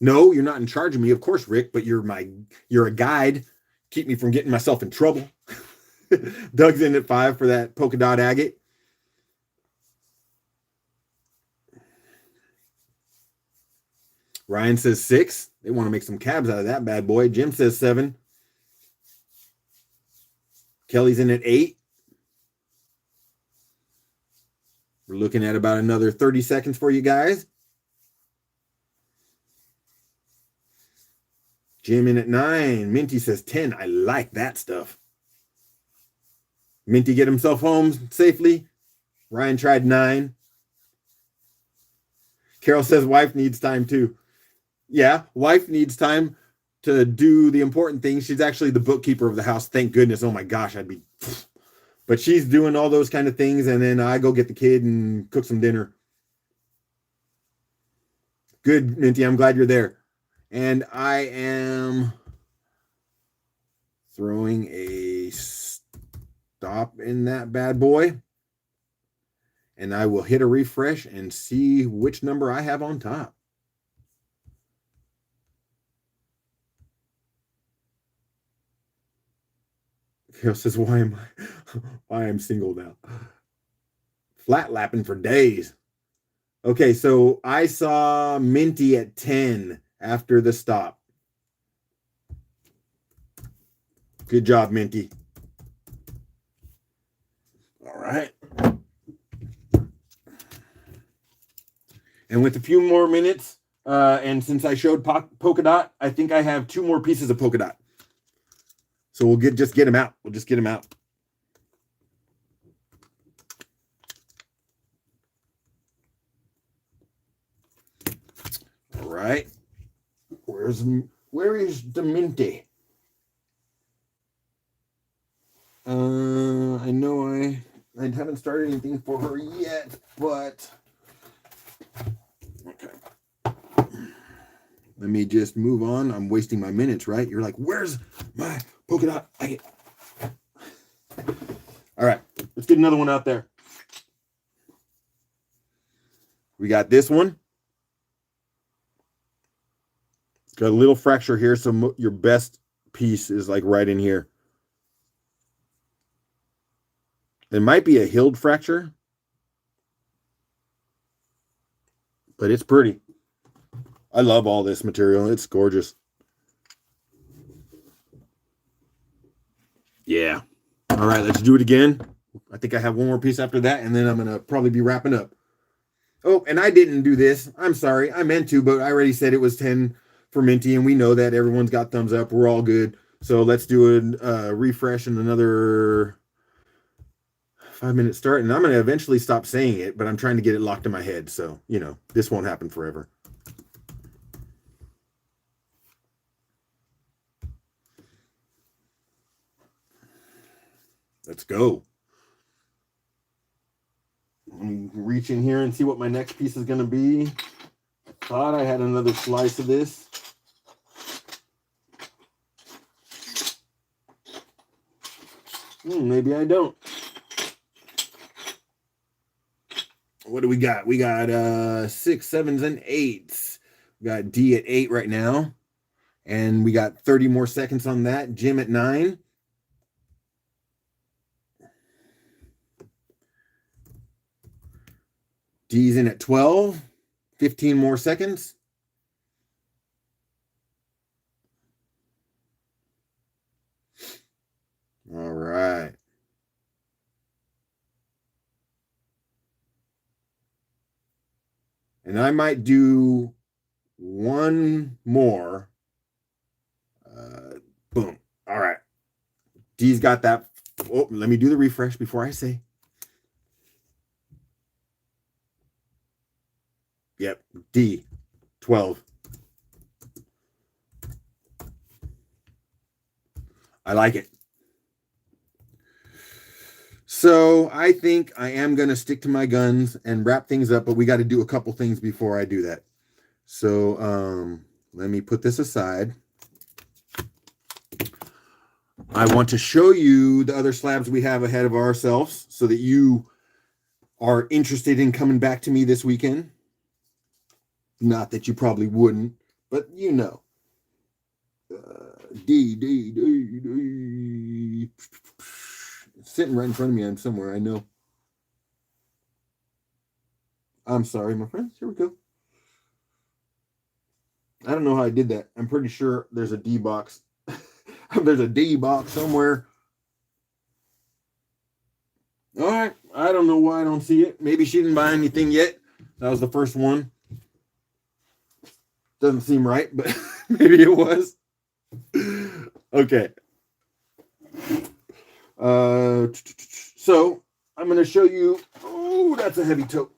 No, you're not in charge of me, of course, Rick, but you're a guide. Keep me from getting myself in trouble. Doug's in at 5 for that polka dot agate. Ryan says 6. They want to make some cabs out of that bad boy. Jim says 7. Kelly's in at 8. We're looking at about another 30 seconds for you guys. Jim in at 9. Minty says 10. I like that stuff. Minty get himself home safely. Ryan tried 9. Carol says wife needs time too. Yeah, wife needs time to do the important things. She's actually the bookkeeper of the house. Thank goodness. Oh my gosh, but she's doing all those kind of things. And then I go get the kid and cook some dinner. Good, Minty. I'm glad you're there. And I am throwing a stop in that bad boy. And I will hit a refresh and see which number I have on top. Carol says, why I'm single now. Flat lapping for days. Okay, so I saw Minty at 10 after the stop. Good job, Minty. All right. And with a few more minutes, and since I showed polka dot, I think I have 2 more pieces of polka dot. So we'll just get them out. We'll just get them out. All right. Where is the Minty? I know I haven't started anything for her yet, but okay. Let me just move on. I'm wasting my minutes, right? You're like, where's my polka dot? All right, let's get another one out there. We got this one. Got a little fracture here, so your best piece is like right in here. It might be a healed fracture, but it's pretty. I love all this material. It's gorgeous. Yeah. All right, let's do it again. I think I have one more piece after that, and then I'm going to probably be wrapping up. Oh, and I didn't do this. I'm sorry. I meant to, but I already said it was 10 for Minty, and we know that. Everyone's got thumbs up. We're all good. So let's do a refresh and another 5-minute start. And I'm going to eventually stop saying it, but I'm trying to get it locked in my head. So, this won't happen forever. Let's go. Let me reach in here and see what my next piece is going to be. I thought I had another slice of this. Maybe I don't. What do we got? We got 6, 7s, and 8s. We got D at 8 right now. And we got 30 more seconds on that. Jim at 9. D's in at 12. 15 more seconds. All right. And I might do one more. Boom. All right. D's got that. Oh, let me do the refresh before I say. Yep. D. 12. I like it. So I think I am going to stick to my guns and wrap things up, but we got to do a couple things before I do that. So let me put this aside. I want to show you the other slabs we have ahead of ourselves so that you are interested in coming back to me this weekend. Not that you probably wouldn't, but you know. D. It's sitting right in front of me. I'm somewhere, I know. I'm sorry, my friends. Here we go. I don't know how I did that. I'm pretty sure there's a D box. There's a D box somewhere. All right. I don't know why I don't see it. Maybe she didn't buy anything yet. That was the first one. Doesn't seem right, but maybe it was. Okay. So I'm going to show you. Oh, that's a heavy tote.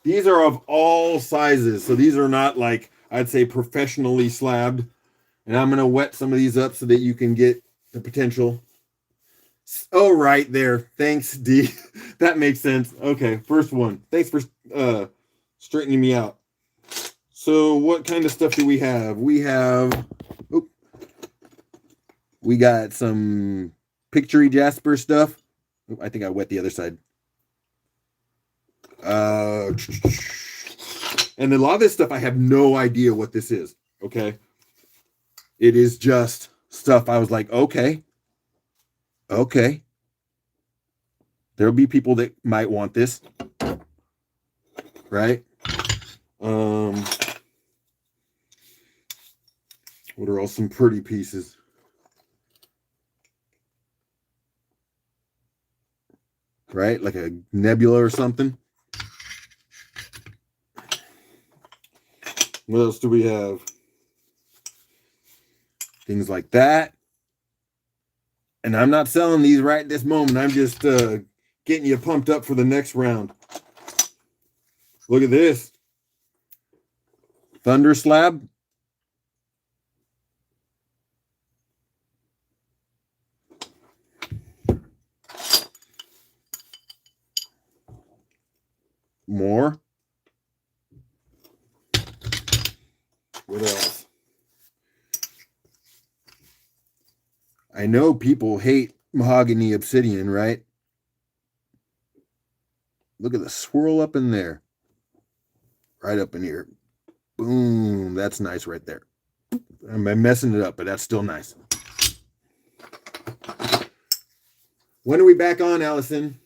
These are of all sizes. So these are not like, I'd say, professionally slabbed. And I'm going to wet some of these up so that you can get the potential. Oh, right there. Thanks, D. That makes sense. Okay, first one. Thanks for straightening me out. So what kind of stuff do we have? We got some Pictory Jasper stuff. I think I wet the other side. And a lot of this stuff, I have no idea what this is. Okay. It is just stuff I was like, okay. There'll be people that might want this. Right? What are all some pretty pieces? Right? Like a nebula or something. What else do we have? Things like that. And I'm not selling these right this moment. I'm just getting you pumped up for the next round. Look at this. Thunder slab. More. What else? I know people hate mahogany obsidian, right? Look at the swirl up in there. Right up in here. Boom. That's nice right there. I'm messing it up, but that's still nice. When are we back on, Allison?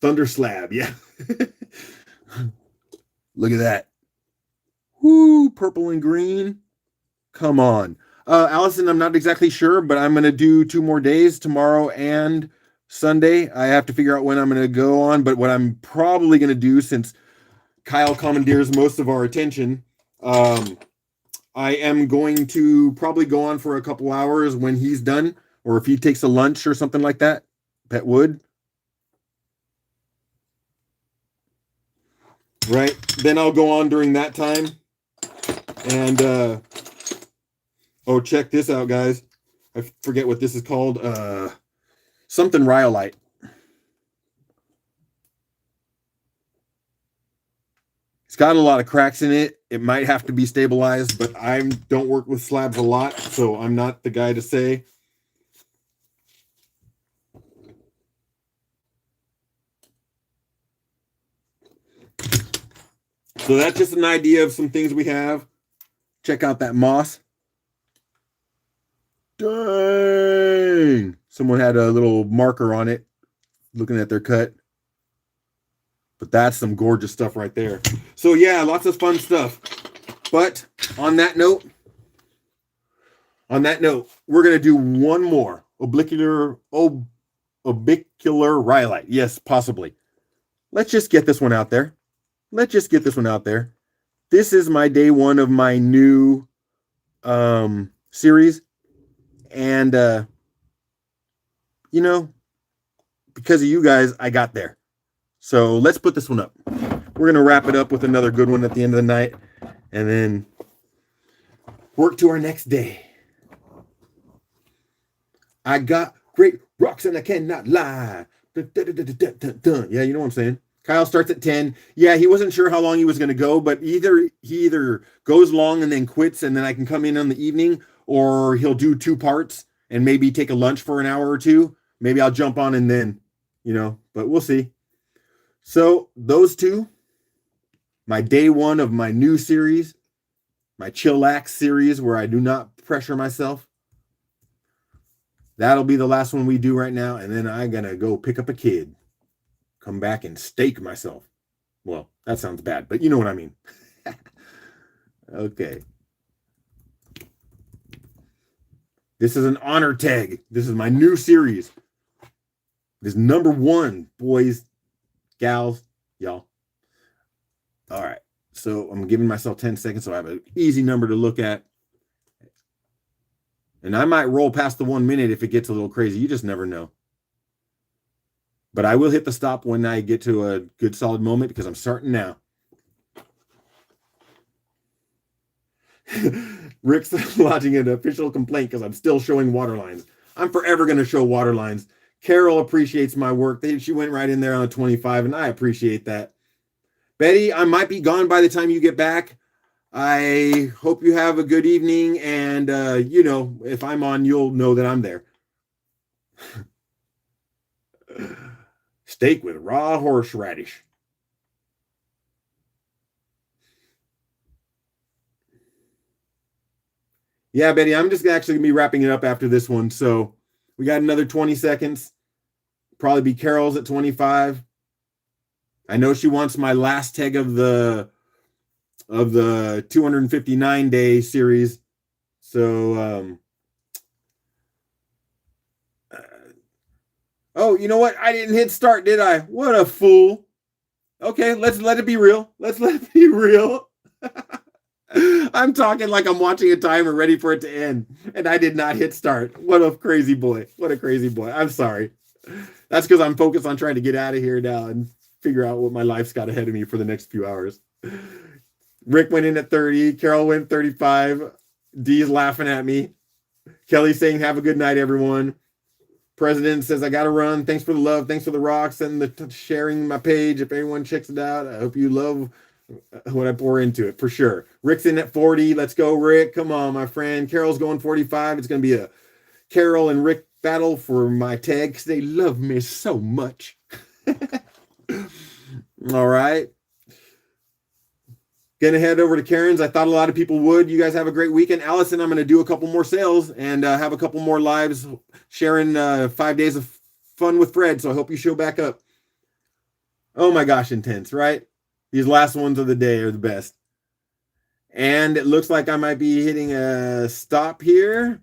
Thunder slab, yeah. Look at that. Woo, purple and green. Come on. Allison, I'm not exactly sure, but I'm going to do 2 more days, tomorrow and Sunday. I have to figure out when I'm going to go on, but what I'm probably going to do, since Kyle commandeers most of our attention, I am going to probably go on for a couple hours when he's done, or if he takes a lunch or something like that. Pet would. Right? Then I'll go on during that time. And, oh, check this out, guys. I forget what this is called. Something rhyolite. It's got a lot of cracks in it. It might have to be stabilized, but I don't work with slabs a lot, so I'm not the guy to say. So that's just an idea of some things we have. Check out that moss. Dang. Someone had a little marker on it, looking at their cut. But that's some gorgeous stuff right there. So yeah, lots of fun stuff. But on that note, we're going to do one more orbicular rhyolite. Yes, possibly. Let's just get this one out there. This is my day one of my new series. And, because of you guys, I got there. So let's put this one up. We're going to wrap it up with another good one at the end of the night. And then work to our next day. I got great rocks and I cannot lie. Dun, dun, dun, dun, dun, dun, dun. Yeah, you know what I'm saying? Kyle starts at 10. Yeah, he wasn't sure how long he was going to go, but he either goes long and then quits and then I can come in on the evening, or he'll do 2 parts and maybe take a lunch for an hour or two. Maybe I'll jump on and then, but we'll see. So those two, my day one of my new series, my chillax series where I do not pressure myself. That'll be the last one we do right now. And then I'm going to go pick up a kid, come back and steak myself. Well, that sounds bad, but you know what I mean. Okay. This is an honor tag. This is my new series. This is number 1, boys, gals, y'all. All right. So I'm giving myself 10 seconds so I have an easy number to look at. And I might roll past the 1 minute if it gets a little crazy. You just never know. But I will hit the stop when I get to a good solid moment because I'm starting now. Rick's lodging an official complaint because I'm still showing water lines. I'm forever going to show water lines. Carol appreciates my work. She went right in there on a 25, and I appreciate that. Betty, I might be gone by the time you get back. I hope you have a good evening, and, if I'm on, you'll know that I'm there. Steak with raw horseradish. Yeah, Betty, I'm just actually going to be wrapping it up after this one, so we got another 20 seconds. Probably be Carol's at 25. I know she wants my last tag of the 259-day series. So, oh, you know what? I didn't hit start, did I? What a fool. Okay, let's let it be real. I'm talking like I'm watching a timer ready for it to end, and I did not hit start. What a crazy boy. I'm sorry. That's because I'm focused on trying to get out of here now and figure out what my life's got ahead of me for the next few hours. Rick went in at 30. Carol went 35. Dee's laughing at me. Kelly saying, have a good night, everyone. President says, I got to run. Thanks for the love. Thanks for the rocks and the sharing my page. If anyone checks it out, I hope you love what I pour into it for sure. Rick's in at 40. Let's go, Rick. Come on, my friend. Carol's going 45. It's going to be a Carol and Rick battle for my tag because they love me so much. All right. Gonna head over to Karen's. I thought a lot of people would. You guys have a great weekend. Allison, I'm going to do a couple more sales and have a couple more lives sharing 5 days of fun with Fred. So I hope you show back up. Oh my gosh, intense, right? These last ones of the day are the best. And it looks like I might be hitting a stop here.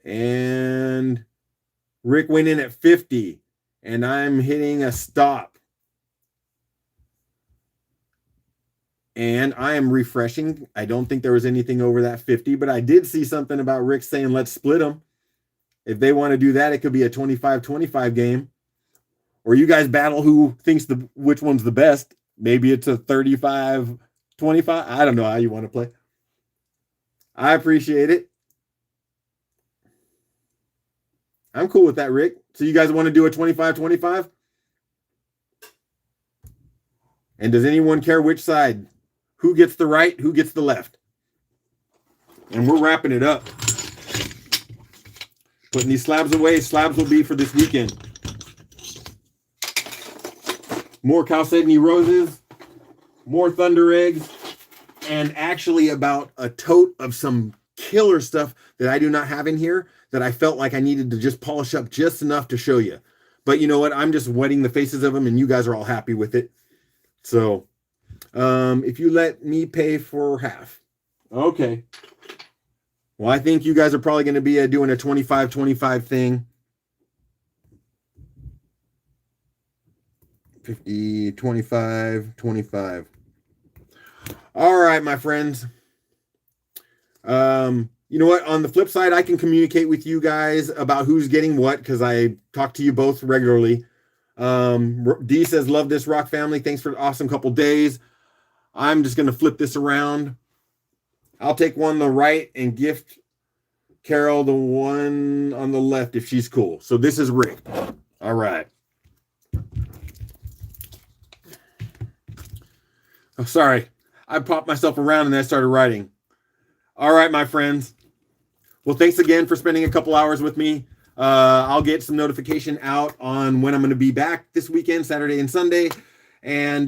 And Rick went in at 50. And I'm hitting a stop. And I am refreshing. I don't think there was anything over that 50, but I did see something about Rick saying, let's split them. If they want to do that, it could be a 25-25 game. Or you guys battle who thinks which one's the best. Maybe it's a 35-25. I don't know how you want to play. I appreciate it. I'm cool with that, Rick. So you guys want to do a 25-25? And does anyone care which side? Who gets the right? Who gets the left? And we're wrapping it up. Putting these slabs away. Slabs will be for this weekend. More Chalcedony roses. More Thunder eggs. And actually about a tote of some killer stuff that I do not have in here that I felt like I needed to just polish up just enough to show you. But you know what? I'm just wetting the faces of them, and you guys are all happy with it. So if you let me pay for half. Okay. Well, I think you guys are probably going to be doing a 25-25 thing. 50, 25, 25. All right, my friends. You know what? On the flip side, I can communicate with you guys about who's getting what because I talk to you both regularly. D says, love this rock family. Thanks for an awesome couple days. I'm just going to flip this around. I'll take one on the right and gift Carol the one on the left if she's cool. So this is Rick. All right. Oh, sorry. I popped myself around and then I started writing. All right, my friends. Well, thanks again for spending a couple hours with me. I'll get some notification out on when I'm going to be back this weekend, Saturday and Sunday. And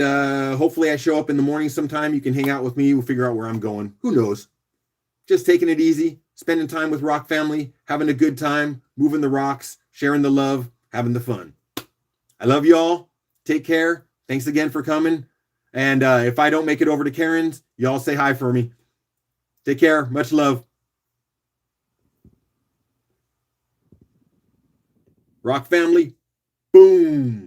hopefully I show up in the morning sometime. You can hang out with me. We'll figure out where I'm going. Who knows? Just taking it easy, spending time with Rock Family, having a good time, moving the rocks, sharing the love, having the fun. I love you all. Take care. Thanks again for coming. And if I don't make it over to Karen's, y'all say hi for me. Take care. Much love. Rock Family. Boom.